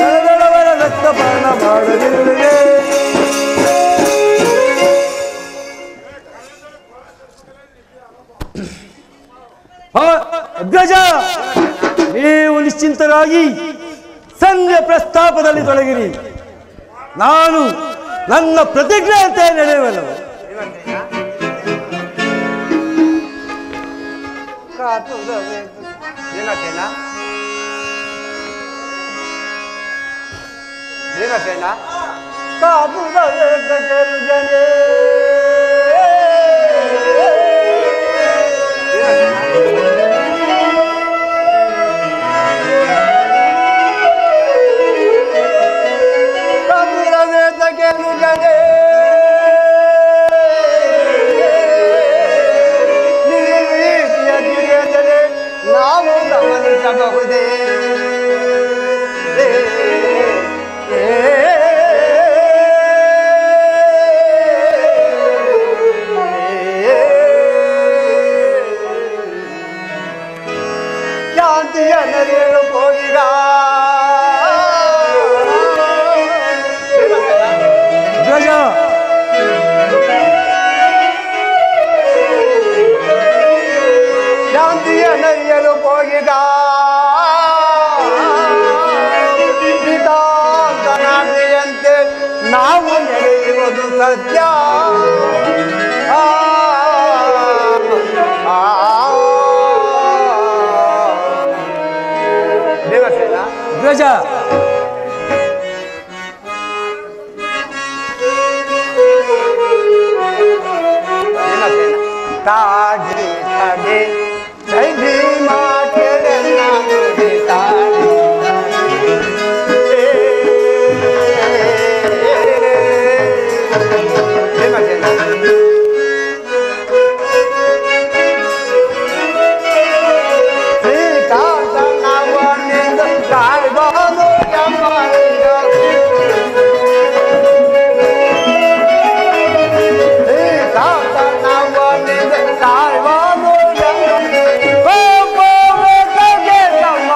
ರಣದಳವರ ರಕ್ತಪಾನ ಮಾಡದಿರುವೆ. ಅಗ್ರಜ, ನೀವು ನಿಶ್ಚಿಂತರಾಗಿ ಸಂಜೆ ಪ್ರಸ್ತಾಪದಲ್ಲಿ ತೊಡಗಿರಿ. ನಾನು ನನ್ನ ಪ್ರತಿಜ್ಞೆಯಂತೆ ನಡೆಯುವೆನು. ನಾವು ಗಮನಿಸಬಹುದೇ ಶಾಂತಿಯ ನರಿಯಲು ಹೋಗಿಗ ಧ್ವಜ ಶಾಂತಿಯ ನರಿಯಲು ಹೋಗಿಗ ಪಿತಾಂತನಾದಿಯಂತೆ ನಾವು ನಡೆಯುವುದು ಸತ್ಯ. ದೇವಸೇನ ಧ್ವಜ ತಾಡಿ ತಡೆ ಜೈ ಭೀಮಾ ಕೆರೆಲ್ಲ ನುಡಿ ತಾಡಿ ಶ್ರೀಕಾಂತ ನವನಿಂದ ಕಾಯ್ಬಾನು ಯಮನಿಂದ ಶ್ರೀಕಾಂತ ನವನಿಂದ ಕಾಯ್ಬಾನು ಯಮನಿಂದ ಗೋಗೋಗೆ ತಮ್ಮ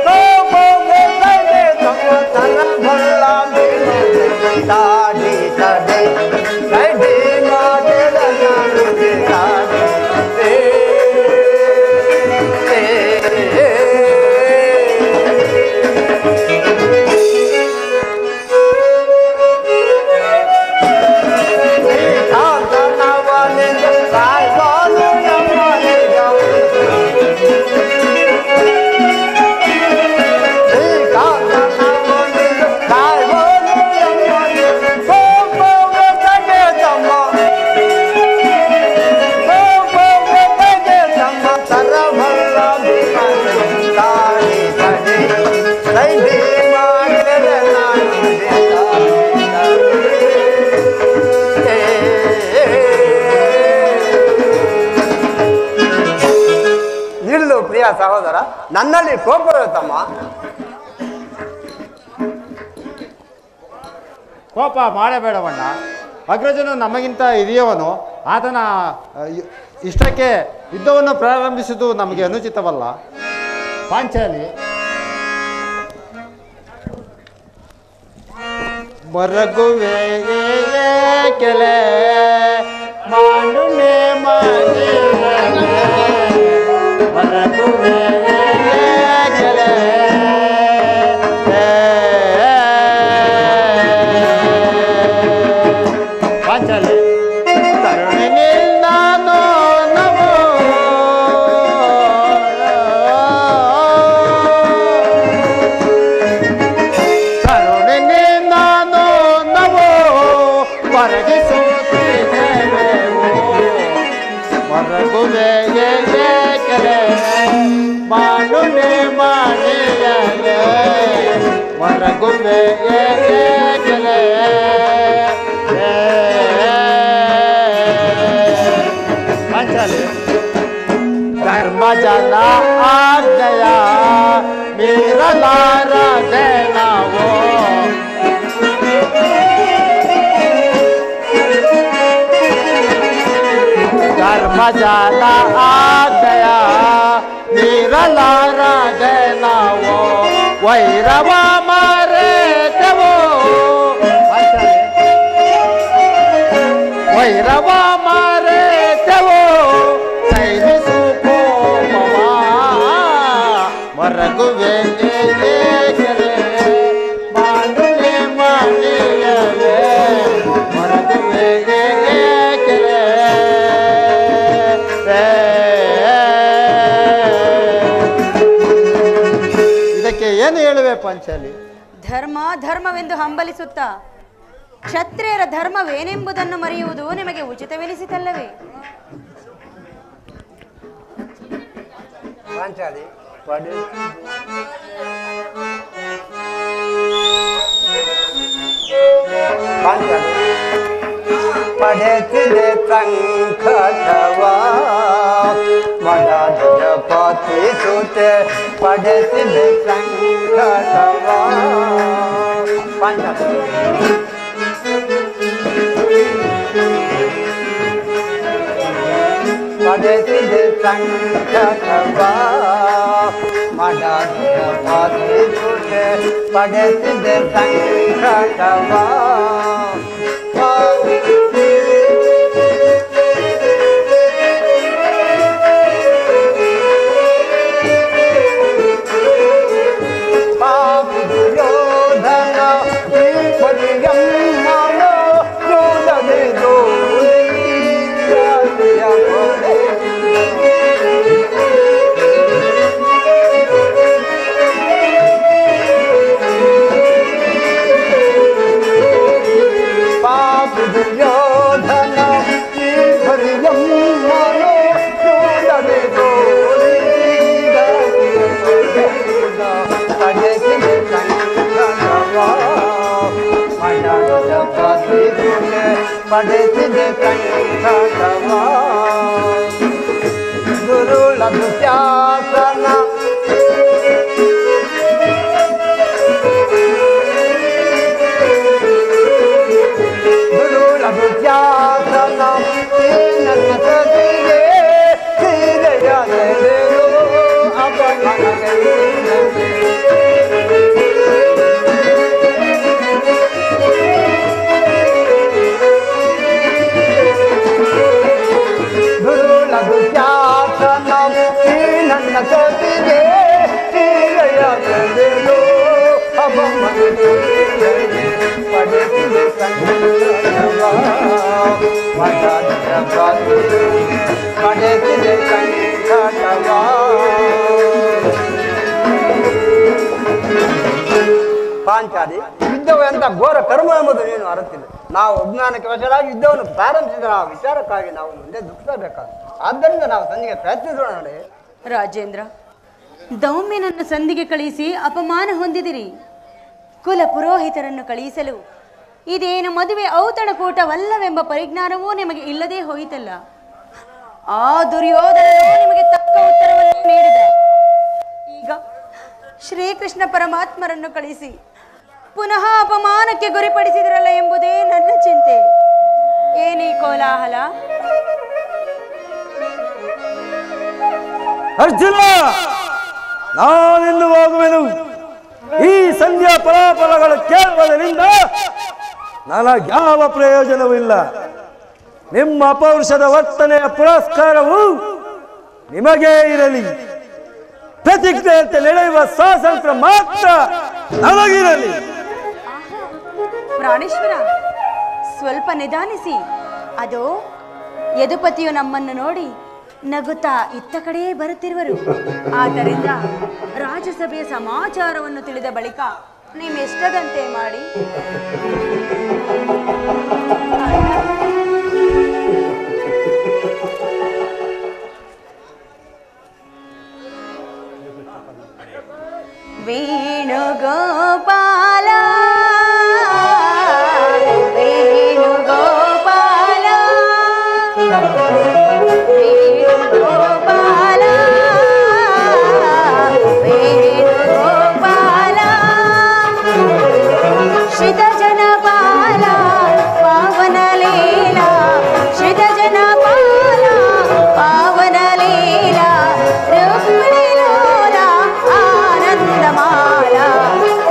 ಗೋಗೋಗೆ ತಮ್ಮ ತರಬಲ್ಲ ತಾಡಿ ತಡೆ ತಡೆ ಮಾಡೆಲ್ಲ ನುಡಿ ತಾಡಿ ಶ್ರೀಕಾಂತ ನವನಿಂದ ಕಾಯ್ಬಾನು ಯಮನಿಂದ ಶ್ರೀಕಾಂತ ನವನಿಂದ ಕಾಯ್ಬಾನು ಯಮನಿಂದ ಗೋಗೋಗೆ ತಗೆ ತಮ್ಮ ಗೋಗೋಗೆ ತಗೆ ತಮ್ಮ ತರಬಲ್ಲ ತಾಡಿ ತಡೆ ಜೈ ಭೀಮಾ ಕೆರೆಲ್ಲ ನುಡಿ ನಿಲ್ಲು ಪ್ರಿಯ ಸಹೋದರ, ನನ್ನಲ್ಲಿ ಕೋಪವಿರುತ್ತಮ್ಮ. ಕೋಪ ಮಾಡಬೇಡವಣ್ಣ. ಅಗ್ರಜನು ನಮಗಿಂತ ಹಿರಿಯವನು. ಆತನ ಇಷ್ಟಕ್ಕೆ ಯುದ್ಧವನ್ನು ಪ್ರಾರಂಭಿಸುವುದು ನಮಗೆ ಅನುಚಿತವಲ್ಲ. ಪಾಂಚಾಲಿ ಮರಗುವೆ ಕೆಲೆ ಮಾಡುನೆ ಮಾಡಿ ಮರಗುವೆ ಕೆಲೆ ಪಾಂಚಾಲಿ ತರುಣಿನಿ ನಾನು ನಮೋ ತರುಣಿನಿ ನಾನು ನಮೋ ಹೊರಗಿಸುತ್ತಿದ್ದೇವೆವು ಮರಗುವೆ ಕೆಲೆ ಮಾಡುನೆ ಮಾಡಿಯಲೆ ಮರಗುವೆ ಕೆಲೆ ಪಾಂಚಾಲಿ ಧರ್ಮಜನ ಆಜ್ಞೆಯ ಮೀರಲಾರದೆ ನಾವು ಧರ್ಮಜನ ಆಜ್ಞೆಯ ಮೀರಲಾರದೆ ನಾವು ವೈರವ ಮಾರೇತೆವು ವೈರವ ಮಾರೇತೆವು ಸೈನಿಸು ಕೋಪವ ಮರಗುವೆ ಕೆರೆ ಮಾಡುವೆ ಮಾಡಿಯಲೆ ಮರಗುವೆ ಕೆರೆ ಇದಕ್ಕೆ ಏನು ಹೇಳುವೆ ಪಾಂಚಾಲಿ? ಧರ್ಮ ಧರ್ಮವೆಂದು ಹಂಬಲಿಸುತ್ತಾ ಕ್ಷತ್ರಿಯರ ಧರ್ಮವೇನೆಂಬುದನ್ನು ಮರೆಯುವುದು ನಿಮಗೆ ಉಚಿತವೆನಿಸಿತಲ್ಲವೇ? ಪಾಂಚಾಲಿ ಪಡೆಸಿದೆ ಸಂಕಟವ ಮಡದ ಪತಿಸುತ್ತೆ ಪಡೆಸಿದೆ ಸಂಕಟವ ಪಾಂಚಾಲಿ ಪಡೆಸಿದೆ ಸಂಕಟವ ಮಡದಿಯ ಪಾಲಿಸುತ್ತೆ ಪಡೆಸಿದೆ ಸಂಕಟವ ಪಡೆಸಿದೆ ಸಂಕಟವ ದುರುಳ ದುಶ್ಯಾಸನ ದುರುಳ ದುಶ್ಯಾಸನ ನನ್ನ ಸತಿಗೆ ಸೀರೆಯಾದೆಯೋ ಅಪಮನಗೈದೆ ನನ್ನ ಸತಿಗೆ ಸೀರೆಯಾದೆಯೋ ಅಪಮನಗೈದೆ ಪಡೆಸಿದೆ ಸಂಕಟವ ಮಡದಿಯ ಪಡೆಸಿದೆ ಸಂಕಟವ ಪಾಂಚಾಲಿ ಯುದ್ಧವು ಎಂತ ಘೋರ ಕರ್ಮ ಎಂಬುದು ನೀನು ಅರಿತಿಲ್ಲ. ನಾವು ಅಜ್ಞಾನಕ್ಕೆ ವಶರಾಗಿ ಯುದ್ಧವನ್ನು ಪ್ರಾರಂಭಿಸಿದ ಆ ವಿಚಾರಕ್ಕಾಗಿ ನಾವು ಮುಂದೆ ದುಃಖಿಸಬೇಕಾದ. ಆದ್ದರಿಂದ ನಾವು ಸಂಧಿಗೆ ಪ್ರಯತ್ನಿಸೋಣ ನೋಡಿ. ರಾಜೇಂದ್ರ, ದೌಮ್ಯನನ್ನು ಸಂಧಿಗೆ ಕಳಿಸಿ ಅಪಮಾನ ಹೊಂದಿದಿರಿ. ಕುಲ ಪುರೋಹಿತರನ್ನು ಕಳುಹಿಸಲು ಇದೇನು ಮದುವೆ ಔತಣಕೂಟವಲ್ಲವೆಂಬ ಪರಿಜ್ಞಾನವೂ ನಿಮಗೆ ಇಲ್ಲದೆ ಹೋಯಿತಲ್ಲ. ಆ ದುರ್ಯೋಧನನು ನಿಮಗೆ ತಕ್ಕ ಉತ್ತರವನ್ನು ನೀಡಿದ. ಈಗ ಶ್ರೀಕೃಷ್ಣ ಪರಮಾತ್ಮರನ್ನು ಕಳಿಸಿ ಪುನಃ ಅಪಮಾನಕ್ಕೆ ಗುರಿಪಡಿಸಿದಿರಲ್ಲ ಎಂಬುದೇ ನನ್ನ ಚಿಂತೆ. ಏನೀ ಕೋಲಾಹಲ? ಅರ್ಜುನ, ನಾನಿನ್ನು ಹೋಗುವೆನು. ಈ ಸಂಧ್ಯಾ ಫಲಾಫಲಗಳು ಕೇಳುವುದರಿಂದ ನನಗ್ಯಾವ ಪ್ರಯೋಜನವೂ ಇಲ್ಲ. ನಿಮ್ಮ ಅಪೌರುಷದ ವರ್ತನೆಯ ಪುರಸ್ಕಾರವು ನಿಮಗೇ ಇರಲಿ. ಪ್ರತಿಜ್ಞೆಯಂತೆ ನಡೆಯುವ ಸ್ವಾತಂತ್ರ್ಯ ಮಾತ್ರ ನಮಗಿರಲಿ. ಪ್ರಾಣೇಶ್ವರ, ಸ್ವಲ್ಪ ನಿಧಾನಿಸಿ. ಅದು ಯದುಪತಿಯು ನಮ್ಮನ್ನು ನೋಡಿ ನಗುತ್ತಾ ಇತ್ತ ಕಡೆಯೇ ಬರುತ್ತಿರುವರು. ಆದ್ದರಿಂದ ರಾಜ್ಯಸಭೆಯ ಸಮಾಚಾರವನ್ನು ತಿಳಿದ ಬಳಿಕ ನಿಮ್ಮೆಷ್ಟದಂತೆ ಮಾಡಿ. ವೇಣುಗೋಪಾಲ ವೇಣುಗೋಪಾಲ ವೇಣುಗೋಪಾಲ ವೇಣುಗೋಪಾಲ ಶ್ರಿತ ಜನಪಾಲ ಪಾವನ ಲೀಲಾ ಶ್ರಿತ ಜನಪಾಲ ಪಾವನ ಲೀಲಾ ರುಕ್ಮಿಣಿ ಲೋಲ ಆನಂದಮಾಲ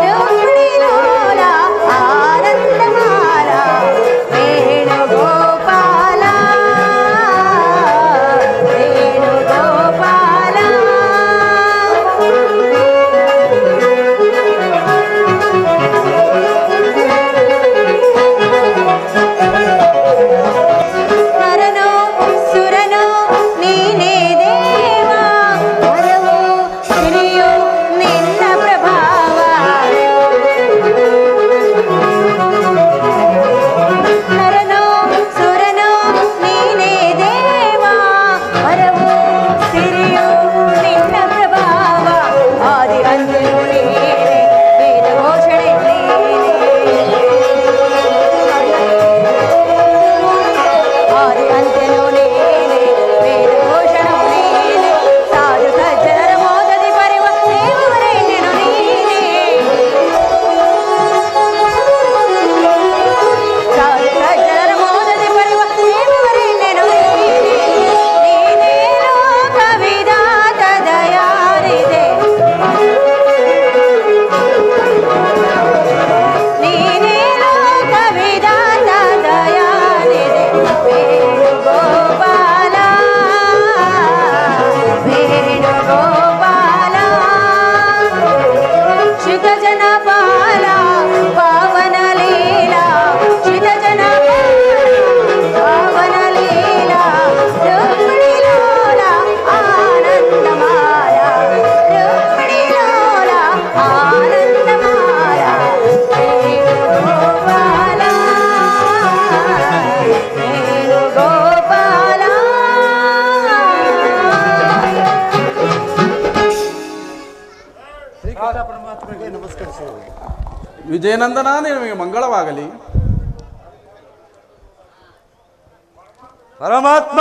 ರುಕ್ಮಿಣಿ ಪರಮಾತ್ಮಗೆ ನಮಸ್ಕರಿಸುವುದು. ವಿಜಯನಂದನ ನಿನಗೆ ಮಂಗಳವಾಗಲಿ. ಪರಮಾತ್ಮ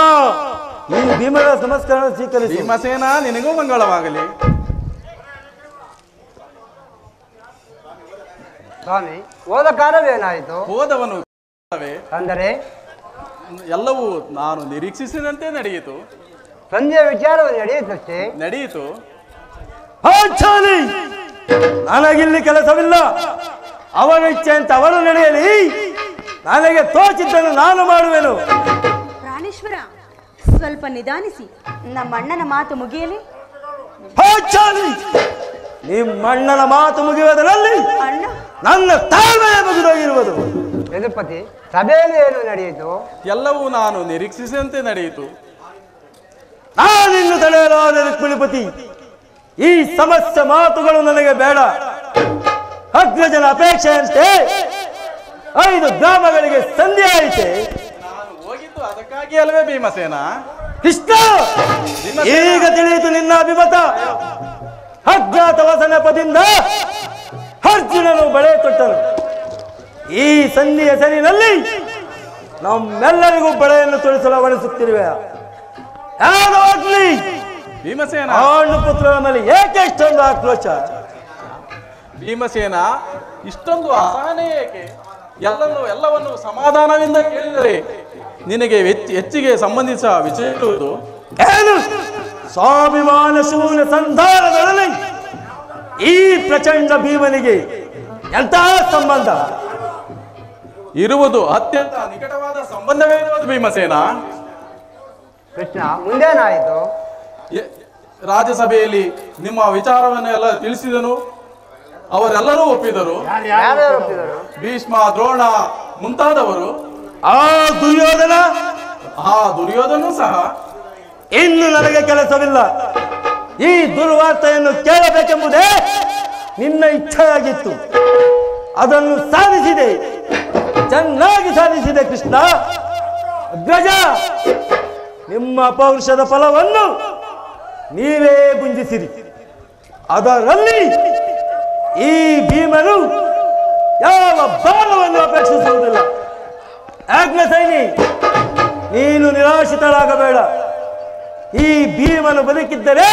ಈ ಭೀಮನ ನಮಸ್ಕಾರ ಸ್ವೀಕರಿಸಿ. ಭೀಮಸೇನ ನಿನಗೂ ಮಂಗಳವಾಗಲಿ. ಸ್ವಾಮಿ, ಹೋದ ಕಾಲವೇನಾಯಿತು? ಹೋದವನು ಅಂದರೆ ಎಲ್ಲವೂ ನಾನು ನಿರೀಕ್ಷಿಸಿದಂತೆ ನಡೆಯಿತು. ಸಂಜೆಯ ವಿಚಾರವು ನಡೆಯಿತಷ್ಟೇ. ನಡೆಯಿತು. ಪಾಂಚಾಲಿ, ನನಗಿಲ್ಲಿ ಕೆಲಸವಿಲ್ಲ. ಅವನ ಇಚ್ಛೆ ಅಂತ ಅವನು ನಡೆಯಲಿ. ನನಗೆ ತೋಚಿದ್ದನ್ನು ನಾನು ಮಾಡುವೆನು. ಪ್ರಾಣೇಶ್ವರ, ಸ್ವಲ್ಪ ನಿಧಾನಿಸಿ. ನಮ್ಮ ಅಣ್ಣನ ಮಾತು ಮುಗಿಯಲಿ. ಪಾಂಚಾಲಿ, ನಿಮ್ಮಣ್ಣನ ಮಾತು ಮುಗಿಯುವುದರಲ್ಲಿ ಅಣ್ಣ, ನನ್ನ ತಾಳ್ಮೆಯ ಮುಗಿದೋಗಿರುವುದು. ಯದುಪತಿ, ಸಭೆಯಲ್ಲಿ ಏನು ನಡೆಯಿತು? ಎಲ್ಲವೂ ನಾನು ನಿರೀಕ್ಷಿಸಿದಂತೆ ನಡೆಯಿತು. ನಾನಿನ್ನು ತಡೆಯಲಾದ ರುಕ್ಮಿಣಿಪತಿ, ಈ ಸಮಸ್ಯೆ ಮಾತುಗಳು ನನಗೆ ಬೇಡ. ಅಗ್ರಜನ ಅಪೇಕ್ಷೆಯಂತೆ 5 ಗ್ರಾಮಗಳಿಗೆ ಸಂಧಿ ಆಯಿತೆ. ನಾನು ಹೋಗಿದ್ದು ಅದಕ್ಕಾಗಿ ಅಲ್ವೇ ಭೀಮಸೇನ? ಕೃಷ್ಣ, ಈಗ ತಿಳಿಯಿತು ನಿನ್ನ ಅಭಿಮತ. ಅಜ್ಞಾತ ವಸನಪದಿಂದ ಅರ್ಜುನನು ಬಳೆ ತೊಟ್ಟನು. ಈ ಸಂಧಿ ಹೆಸರಿನಲ್ಲಿ ನಮ್ಮೆಲ್ಲರಿಗೂ ಬಳೆಯನ್ನು ತೊಡಿಸಲು ಅವಣಿಸುತ್ತಿರುವೆ. ಯಾವಾಗ್ಲಿ ಭೀಮಸೇನ, ಆಂಡು ಪುತ್ರನ ಮೇಲೆ ಏಕೆ ಇಷ್ಟೊಂದು ಆಕ್ರೋಶ? ಭೀಮಸೇನ, ಇಷ್ಟೊಂದು ಅಸಹನೆ ಏಕೆ? ಎಲ್ಲವನ್ನು ಸಮಾಧಾನದಿಂದ ಕೇಳಿದರೆ ನಿನಗೆ ಹೆಚ್ಚಿಗೆ ಸಂಬಂಧಿಸಿದ ವಿಷಯ ಇರುವುದು ಏನು? ಸ್ವಾಭಿಮಾನ ಶೂನ್ಯ ಸಂಧಾನಗಳಲ್ಲಿ ಈ ಪ್ರಚಂಡ ಭೀಮನಿಗೆ ಎಂತಹ ಸಂಬಂಧ ಇರುವುದು? ಅತ್ಯಂತ ನಿಕಟವಾದ ಸಂಬಂಧವೇ ಇರುವುದು ಭೀಮಸೇನ. ಕೃಷ್ಣ, ಮುಂದೇನಾಯಿತು? ರಾಜ್ಯಸಭೆಯಲ್ಲಿ ನಿಮ್ಮ ವಿಚಾರವನ್ನು ಎಲ್ಲ ತಿಳಿಸಿದನು. ಅವರೆಲ್ಲರೂ ಒಪ್ಪಿದರು. ಯಾರ್ಯಾರು ಒಪ್ಪಿದರು? ಭೀಷ್ಮ, ದ್ರೋಣ ಮುಂತಾದವರು. ಆ ದುರ್ಯೋಧನ, ದುರ್ಯೋಧನೂ ಸಹ. ಇನ್ನು ನನಗೆ ಕೆಲಸವಿಲ್ಲ. ಈ ದುರ್ವಾರ್ತೆಯನ್ನು ಕೇಳಬೇಕೆಂಬುದೇ ನಿನ್ನ ಇಚ್ಛೆಯಾಗಿತ್ತು. ಅದನ್ನು ಸಾಧಿಸಿದೆ, ಚೆನ್ನಾಗಿ ಸಾಧಿಸಿದೆ ಕೃಷ್ಣ. ಅಗ್ರಜ, ನಿಮ್ಮ ಪೌರುಷದ ಫಲವನ್ನು ನೀವೇ ಗುಂಜಿಸಿರಿ. ಅದರಲ್ಲಿ ಈ ಭೀಮನು ಯಾವ ಬಾಲವನ್ನು ಅಪೇಕ್ಷಿಸುವುದಿಲ್ಲ. ಆಜ್ಞೆ ಸೈನಿ, ನೀನು ನಿರಾಶಿತರಾಗಬೇಡ. ಈ ಭೀಮನು ಬದುಕಿದ್ದರೆ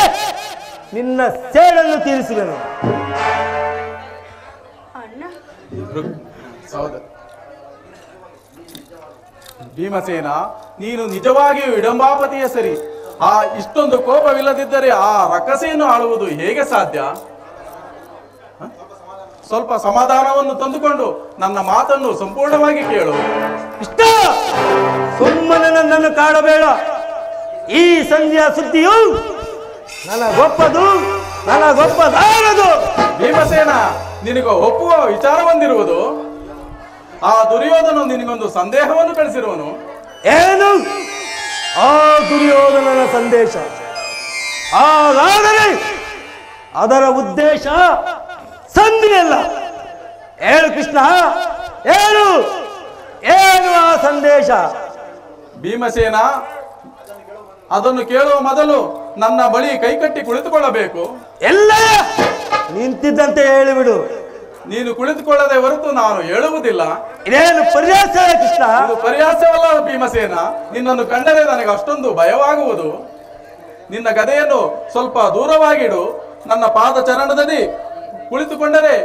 ನಿನ್ನ ಸೇಡನ್ನು ತೀರಿಸುವೆನು. ಭೀಮಸೇನ, ನೀನು ನಿಜವಾಗಿಯೂ ವಿಡಂಬಾಪತಿಯ ಸರಿ. ಇಷ್ಟೊಂದು ಕೋಪವಿಲ್ಲದಿದ್ದರೆ ಆ ರಕ್ಕಸೆಯನ್ನು ಆಳುವುದು ಹೇಗೆ ಸಾಧ್ಯ? ಸ್ವಲ್ಪ ಸಮಾಧಾನವನ್ನು ತಂದುಕೊಂಡು ನನ್ನ ಮಾತನ್ನು ಸಂಪೂರ್ಣವಾಗಿ ಕೇಳು. ಇಷ್ಟ ಸುಮ್ಮನೆ ನನ್ನನ್ನು ಕಾಡಬೇಡ. ಈ ಸಂಜೆಯ ಸುದ್ದಿಯು ನನಗೊಪ್ಪದಾರದು. ಭೀಮಸೇನ, ನಿನಗೆ ಒಪ್ಪುವ ವಿಚಾರ ಬಂದಿರುವುದು. ಆ ದುರ್ಯೋಧನ ನಿನಗೊಂದು ಸಂದೇಹವನ್ನು ಕಳಿಸಿರುವನು. ಏನು ಆ ದುರ್ಯೋಧನನ ಸಂದೇಶ? ಹಾಗಾದರೆ ಅದರ ಉದ್ದೇಶ ಸಂಧಿಯಲ್ಲ. ಹೇಳು ಕೃಷ್ಣ, ಏನು ಏನು ಆ ಸಂದೇಶ? ಭೀಮಸೇನ, ಅದನ್ನು ಕೇಳುವ ಮೊದಲು ನನ್ನ ಬಳಿ ಕೈಕಟ್ಟಿ ಕುಳಿತುಕೊಳ್ಳಬೇಕು. ಎಲ್ಲ ನಿಂತಿದ್ದಂತೆ ಹೇಳಿಬಿಡು. ನೀನು ಕುಳಿತುಕೊಳ್ಳದೆ ಹೊರತು ನಾನು ಹೇಳುವುದಿಲ್ಲ. ಇದೇನು ಪರ್ಯಾಸ ಕೃಷ್ಣ? ಇದು ಪರ್ಯಾಸವಲ್ಲ ಭೀಮಸೇನ. ನಿನ್ನನ್ನು ಕಂಡರೆ ನನಗೆ ಅಷ್ಟೊಂದು ಭಯವಾಗುವುದು. ನಿನ್ನ ಗದೆಯನ್ನು ಸ್ವಲ್ಪ ದೂರವಾಗಿಡು. ನನ್ನ ಪಾದ ಚರಣದಲ್ಲಿ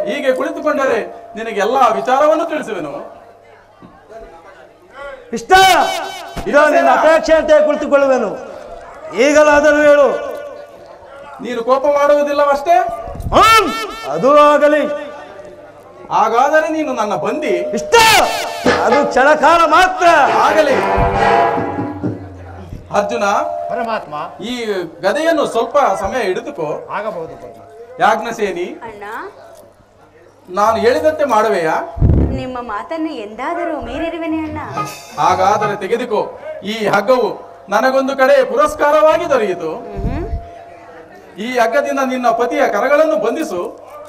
ಹೀಗೆ ಕುಳಿತುಕೊಂಡರೆ ನಿನಗೆಲ್ಲ ವಿಚಾರವನ್ನು ತಿಳಿಸುವೆನು. ಇಷ್ಟ ಇದೋ ನಿನ್ನ ಅಪೇಕ್ಷೆ ಅಂತ ಕುಳಿತುಕೊಳ್ಳುವೆನು. ಈಗಲಾದರೂ ಹೇಳು. ನೀನು ಕೋಪ ಮಾಡುವುದಿಲ್ಲವಷ್ಟೇ? ಅದು ಆಗಲಿ. ಹಾಗಾದರೆ ನೀನು ನನ್ನ ಬಂದಿ. ಇಷ್ಟ ಅದು ಕ್ಷಣಕಾಲ ಮಾತ್ರ. ಆಗಲಿ. ಅರ್ಜುನ, ಪರಮಾತ್ಮ, ಈ ಗದೆಯನ್ನು ಸ್ವಲ್ಪ ಸಮಯ ಹಿಡಿದುಕೋ. ಆಗಬಹುದು. ಯಾಜ್ಞಸೇನಿ, ಅಣ್ಣ, ನಾನು ಹೇಳಿದಂತೆ ಮಾಡುವೆಯಾ? ನಿಮ್ಮ ಮಾತನ್ನು ಎಂದಾದರೂ ಮೀರಿರುವೆನೆ ಅಣ್ಣ. ಹಾಗಾದರೆ ತೆಗೆದುಕೋ. ಈ ಹಗ್ಗವು ನನಗೊಂದು ಕಡೆ ಪುರಸ್ಕಾರವಾಗಿ ದೊರೆಯಿತು. ಈ ಹಗ್ಗದಿಂದ ನಿನ್ನ ಪತಿಯ ಕರಗಳನ್ನು ಬಂಧಿಸು.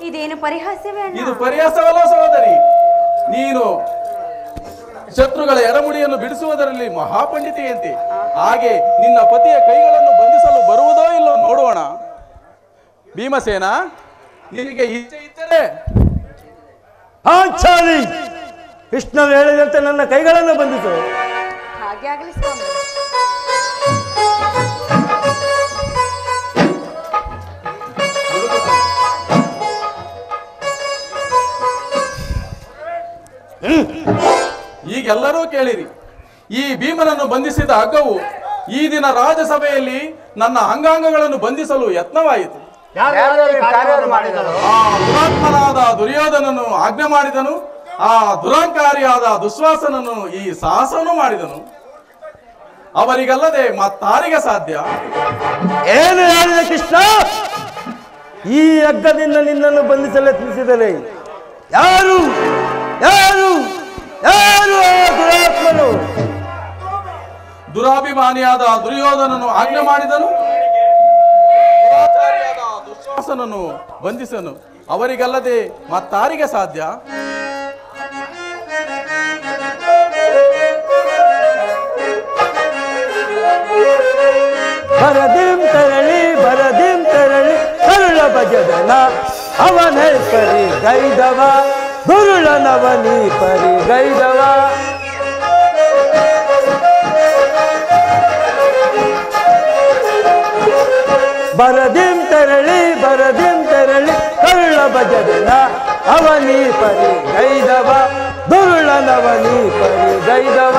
ಇದೇನು ಪರಿಹಾಸ್ಯವೇ ಅಣ್ಣ? ಇದು ಪರಿಹಾಸವಲ್ಲ ಸಹೋದರಿ. ನೀನು ಶತ್ರುಗಳ ಎಡಮುಡಿಯನ್ನು ಬಿಡಿಸುವುದರಲ್ಲಿ ಮಹಾಪಂಡಿತೆಯಂತೆ. ಹಾಗೆ ನಿನ್ನ ಪತಿಯ ಕೈಗಳನ್ನು ಬಂಧಿಸಲು ಬರುವುದೋ ಇಲ್ಲೋ ನೋಡೋಣ. ಭೀಮಸೇನ, ನಿನಗೆ ಇಚ್ಛೆ ಇದ್ದರೆ ಪಾಂಚಾಲಿ, ಕೃಷ್ಣನು ಹೇಳಿದಂತೆ ನನ್ನ ಕೈಗಳನ್ನು ಬಂಧಿಸು. ಹಾಗೆ ಆಗಲಿ ಸ್ವಾಮಿ. ಈಗೆಲ್ಲರೂ ಕೇಳಿರಿ, ಈ ಭೀಮನನ್ನು ಬಂಧಿಸಿದ ಹಗ್ಗವು ಈ ದಿನ ರಾಜಸಭೆಯಲ್ಲಿ ನನ್ನ ಅಂಗಾಂಗಗಳನ್ನು ಬಂಧಿಸಲು ಯತ್ನವಾಯಿತು. ಆ ದುರಾತ್ಮನಾದ ದುರ್ಯೋಧನನು ಆಜ್ಞೆ ಮಾಡಿದನು, ಆ ದುರಂಕಾರಿಯಾದ ದುಶ್ವಾಸನನ್ನು ಈ ಸಾಹಸವನ್ನು ಮಾಡಿದನು. ಅವರಿಗಲ್ಲದೆ ಮತ್ತಾರಿಗೆ ಸಾಧ್ಯ? ಏನು ಹೇಳಿದೆ ಕೃಷ್ಣ? ಈ ಹಗ್ಗದಿಂದ ನಿನ್ನನ್ನು ಬಂಧಿಸಲು ಯತ್ನಿಸಿದರೆ ಯಾರು ಯಾರು ಯಾರು ದುರಾತ್ಮನು? ದುರಾಭಿಮಾನಿಯಾದ ದುರ್ಯೋಧನನು ಆಜ್ಞೆ ಮಾಡಿದನು, ದುರಾಚಾರಿಯಾದ ದುಶ್ವಾಸನನ್ನು ಬಂಧಿಸನು. ಅವರಿಗಲ್ಲದೆ ಮತ್ತಾರಿಗೆ ಸಾಧ್ಯ? ಬರದಿಂ ತರಳಿ ಕರುಳ ಭಜದನ ಅವನೇ ಪರಿ ಗೈದವ ಗುರುಳನವನಿ ಪರಿ ಗೈದವ. ಬರದಿಂ ತರಳಿ ಕರುಳ ಭಜದನ ಅವನಿ ಪರಿ ಗೈದವ ದುರುಳನವನಿ ಪರಿ ಗೈದವ.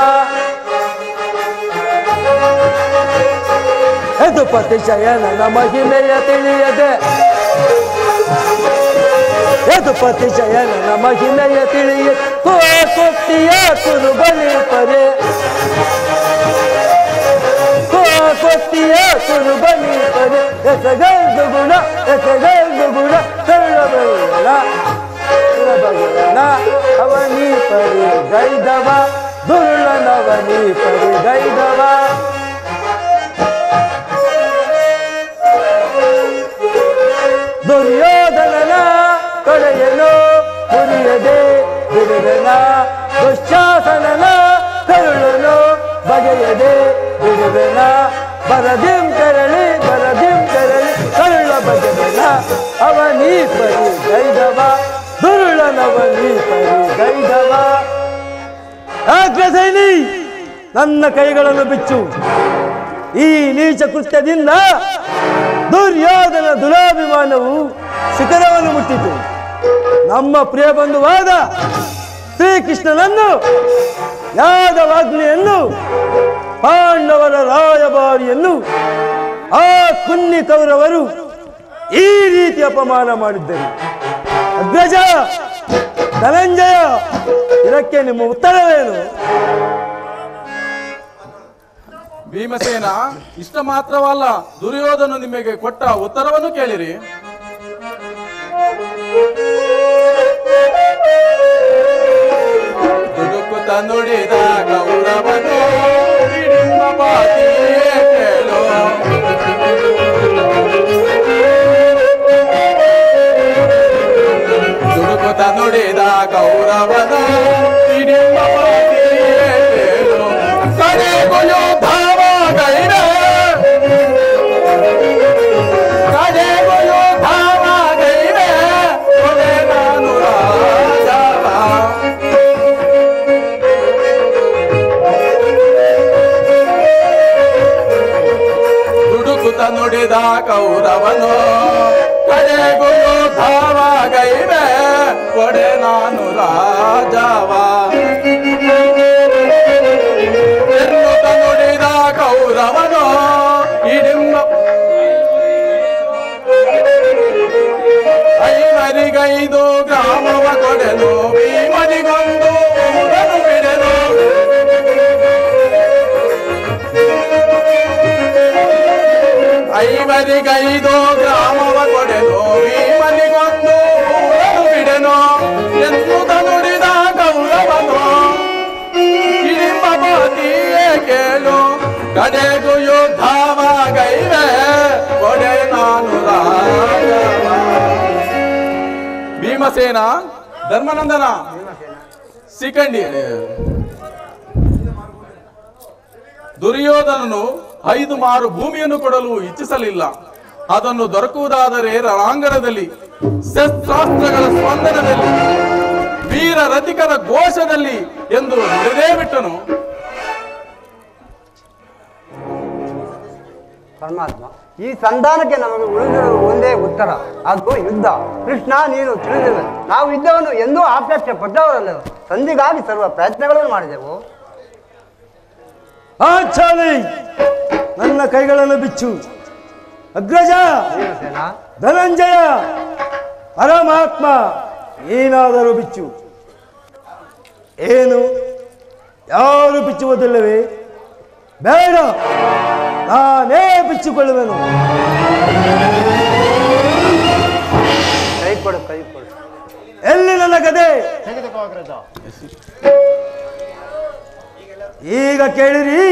ಯದುಪತಿ ಶಯನನ ಮಹಿಮೆಯ ತಿಳಿಯದೆ, ಯದುಪತಿ ಶಯನನ ಮಹಿಮೆಯ ತಿಳಿಯ ಕೊಟ್ಟಿಯ ಕುರುಬಲಿ ಪರೆ, ಕೊಟ್ಟಿಯ ಕುರುಬಲಿ ಪರೆ. ಎಸಗೈದು ಗುಣ ಕರುಳ ಬಗೆಯನ ಅವನಿ ಪರಿ ಗೈದವ ದುರುಳನವನಿ ಪರಿ ಗೈದವ. ದುರ್ಯೋಧನನ ಕಡೆಯನು ಮುರಿಯದೆ ಬಿಡುವೆನ, ದುಶ್ಯಾಸನನ ಕರುಳನು ಬಗೆಯದೆ ಬಿಡುವೆನ. ಬರದಿಂ ತೆರಳಿ ಕರುಳ ಬಗೆವೆನ ಅವನಿ ಪರಿ ಗೈದವ ದುರುಳನವನಿ ಪರಿ ಗೈದವ. ಅಗ್ರಸೇನಿ, ನನ್ನ ಕೈಗಳನ್ನು ಬಿಚ್ಚು. ಈ ನೀಚ ಕೃತ್ಯದಿಂದ ದುರ್ಯೋಧನ ದುರಾಭಿಮಾನವು ಶಿಖರವನ್ನು ಮುಟ್ಟಿತು. ನಮ್ಮ ಪ್ರಿಯ ಬಂಧುವಾದ ಶ್ರೀಕೃಷ್ಣನನ್ನು, ಯಾದವಾಗ್ನಿಯನ್ನು, ಪಾಂಡವರ ರಾಯಭಾರಿಯನ್ನು ಆ ಕುನ್ನಿ ಕೌರವರು ಈ ರೀತಿ ಅಪಮಾನ ಮಾಡಿದ್ದರು. ಅಗ್ರಜ ಧನಂಜಯ, ಇದಕ್ಕೆ ನಿಮ್ಮ ಉತ್ತರವೇನು? ಭೀಮಸೇನ, ಇಷ್ಟ ಮಾತ್ರವಲ್ಲ, ದುರ್ಯೋಧನ ನಿಮಗೆ ಕೊಟ್ಟ ಉತ್ತರವನ್ನು ಕೇಳಿರಿ. ದುಡುಕುತ ನುಡಿದ ಕೌರವನು ಹಿಡಿಂಬ ಪಾತಿಯೇ ಕೇಳು. ದುಡುಕುತ ನುಡಿದ ಕೌರವನು ಹಿಡಿಂಬ ಪಾತಿಯೇ ಕೇಳು. ಕಡೆಗೂ ಯೋಧವ ಗೈರ, ಕಡೆಗೂ ಯೋಧವ ಗೈರ, ಕೊನೆ ನಾನು ರಾಜವ. ದುಡುಕುತ ನುಡಿದ ಕೌರವನು ಕಡೆಗೂ ಯೋಧವ ಗೈರ, ಕೊಡೆ ನಾನು ರಾಜವ. ಎನ್ನುತ್ತ ನುಡಿದ ಕೌರವನು ಹಿಡಿಂಬ ಐವರಿಗೈದು ಗ್ರಾಮವ ಕೊಡೆನು, ಭೀಮನಿಗೊಂದು ಊರನ್ನು ಬಿಡೆನು. ಐವರಿಗೈದು ಗ್ರಾಮವ ಕೊಡೆನು, ಭೀಮನಿಗೊಂದು ಊರನ್ನು ಬಿಡೆನು. ಎನ್ನುತ್ತ ನುಡಿದ ಕೌರವನು ಹಿಡಿಂಬ ಪಾತಿಯೇ ಕೇಳು. ಕಡೆಗೂ ಯೋಧವ ಗೈವೆ, ಕೊಡೆ ನಾನು ರಾಜವ. ಭೀಮಸೇನ, ಧರ್ಮನಂದನ, ಸಿಕಂಡಿ, ದುರ್ಯೋಧನನು 5 ಮಾರು ಭೂಮಿಯನ್ನು ಕೊಡಲು ಇಚ್ಛಿಸಲಿಲ್ಲ. ಅದನ್ನು ದೊರಕುವುದಾದರೆ ರಣಾಂಗಣದಲ್ಲಿ ಶಸ್ತ್ರಾಸ್ತ್ರಗಳ ಸ್ಪಂದನದಲ್ಲಿ ವೀರ ರಥಿಕರ ಘೋಷದಲ್ಲಿ ಎಂದು ನುಡಿದೇ ಬಿಟ್ಟನು. ಪರಮಾತ್ಮ, ಈ ಸಂಧಾನಕ್ಕೆ ನಮಗೆ ಉಳಿದಿರುವ ಒಂದೇ ಉತ್ತರ, ಅದು ಯುದ್ಧ. ಕೃಷ್ಣ, ನೀನು ತಿಳಿದಿವೆ, ನಾವು ಯುದ್ಧವನ್ನು ಎಂದೂ ಆಪೇಕ್ಷೆ ಪಟ್ಟವರಲ್ಲ. ಸಂಧಿಗಾಗಿ ಸರ್ವ ಪ್ರಯತ್ನಗಳನ್ನು ಮಾಡಿದೆವು. ಚಾಲಿ, ನನ್ನ ಕೈಗಳನ್ನು ಬಿಚ್ಚು. ಅಗ್ರಜ, ಧನಂಜಯ, ಪರಮಾತ್ಮ, ಏನಾದರೂ ಬಿಚ್ಚು. ಏನು, ಯಾರು ಬಿಚ್ಚುವುದಿಲ್ಲವೇ? ಬೇಡ, ನಾನೇ ಬಿಚ್ಚಿಕೊಳ್ಳುವೆನು. ಕೈ ಕೊಡು, ಕೈ ಕೊಡು. ಎಲ್ಲಿ ನನ್ನ ಗದೆ? ಈಗ ಕೇಳಿರಿ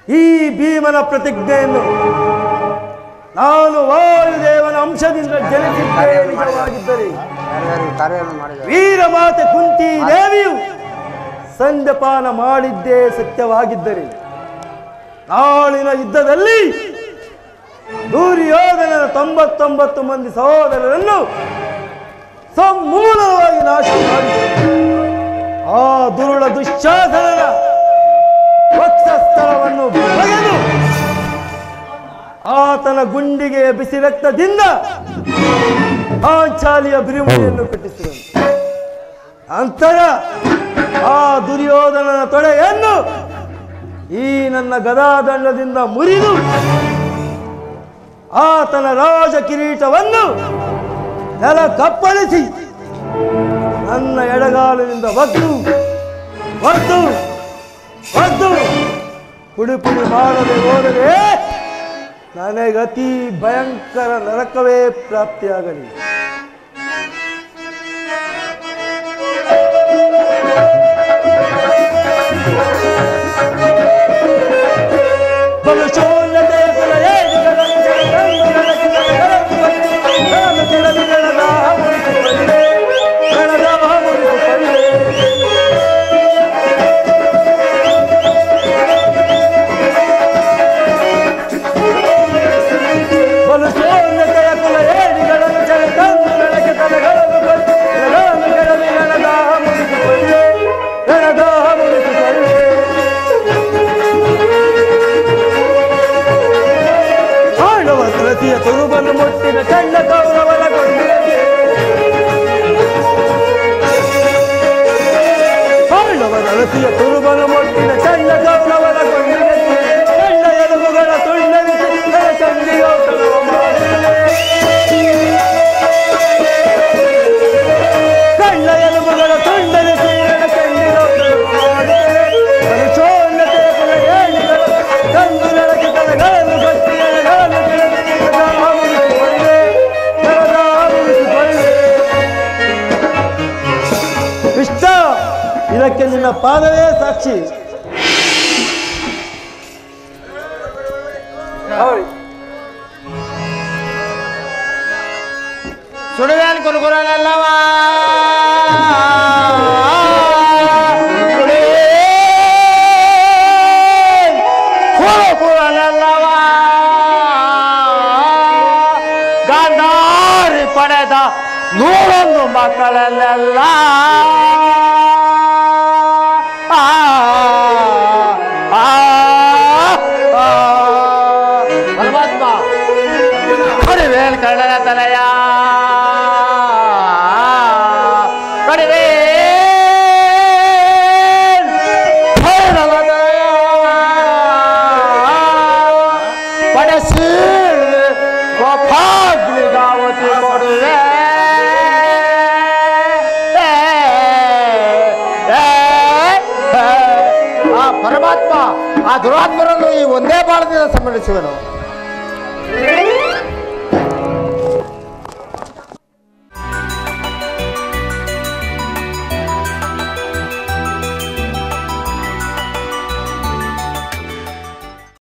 ಈ ಭೀಮನ ಪ್ರತಿಜ್ಞೆಯನ್ನು. ನಾನು ವಾಯುದೇವನ ಅಂಶದಿಂದ ಜನಿಸಿದ್ದೇ ನಿಜವಾಗಿದ್ದರೆ ವೀರಮಾತೆ ಕುಂತಿ ದೇವಿಯು ಸಂಧ್ಯಪಾನ ಮಾಡಿದ್ದೇ ಸತ್ಯವಾಗಿದ್ದರೆ ನಾಳಿನ ಯುದ್ಧದಲ್ಲಿ ದುರ್ಯೋಧನನ 99 ಮಂದಿ ಸಹೋದರರನ್ನು ಸಮೂಲವಾಗಿ ನಾಶ ಮಾಡಿ ಆ ದುರುಳ ದುಶ್ಯಾಸನನ ವಕ್ಷಸ್ಥಳವನ್ನು ಬಗೆದು ಆತನ ಗುಂಡಿಗೆ ಬಿಸಿ ರಕ್ತದಿಂದ ಪಾಂಚಾಲಿಯ ಬಿರುಮುಡಿಯನ್ನು ಕಟ್ಟಿಸಿದನು. ನಂತರ ಆ ದುರ್ಯೋಧನನ ತೊಡೆಯನ್ನು ಈ ನನ್ನ ಗದಾದಂಡದಿಂದ ಮುರಿದು ಆತನ ರಾಜ ಕಿರೀಟವನ್ನು ನೆಲ ಕಪ್ಪಳಿಸಿ ನನ್ನ ಎಡಗಾಲಿನಿಂದ ಒದ್ದು ಒದ್ದು ಒದ್ದು ಪುಡಿ ಪುಡಿ ಮಾಡದೆ ಹೋದರೆ ನನಗತಿ ಭಯಂಕರ ನರಕವೇ ಪ್ರಾಪ್ತಿಯಾಗಲಿ. ತುರುಬನ್ನು ಮುಟ್ಟಿನ ಕಣ್ಣ ಕೌರವನಗೊಂಡಿದೆ ಅಳಸಿಯ ತುರುಬನ್ನು ಮುಟ್ಟಿನ ಕಣ್ಣ ಕೌರವನಗೊಂಡಿದೆ ಕಣ್ಣ ಎಲುಬುಗಳ ತುಂಡರಿಸಿ ಚಂದಿಯೋಟನವ ಮಾಡಿದೆ ಕಣ್ಣ ಎಲುಬುಗಳ ತುಂಡರಿಸಿ ಚಂದಿಯೋಟನವ ಮಾಡಿದೆ ಪರಿಶೋನ್ನತೆಯ ಕುಲ ಏಳಿಗಳು ಕಂದು ನಳಗೆ ತಲೆಗಳನ್ನು ಕಟ್ಟಿ ಎಲೆಗಳನ್ನು ಕೃಷ್ಣ, ಇದಕ್ಕೆ ನಿನ್ನ ಪಾದವೇ ಸಾಕ್ಷಿ. ಸುಡುವೇನ್ ಕುರುಕುರನಲ್ಲವಾ ಕುರುಕುರನಲ್ಲವಾ ಗಾಂಧಾರಿ ಪಡೆದ 101 ಮಕ್ಕಳಲ್ಲೆಲ್ಲ ಪರಮಾತ್ಮ ಕಡಿವೇಲ್ ಕಳ್ಳನ ತಲೆಯ ಕಡಿವೇಲ್ ಕಳ್ಳನ ತಲೆಯ ಪಡೆಸಿ ಗೋಪಾಗ್ಲಿಗಾವತಿ ಕೊಡುವೆ ಪರಮಾತ್ಮ ಆ ದುರಾತ್ಮರನ್ನು ಈ ಒಂದೇ ಬಾಳದಿಂದ ಸಂಬಂಧಿಸುವನು.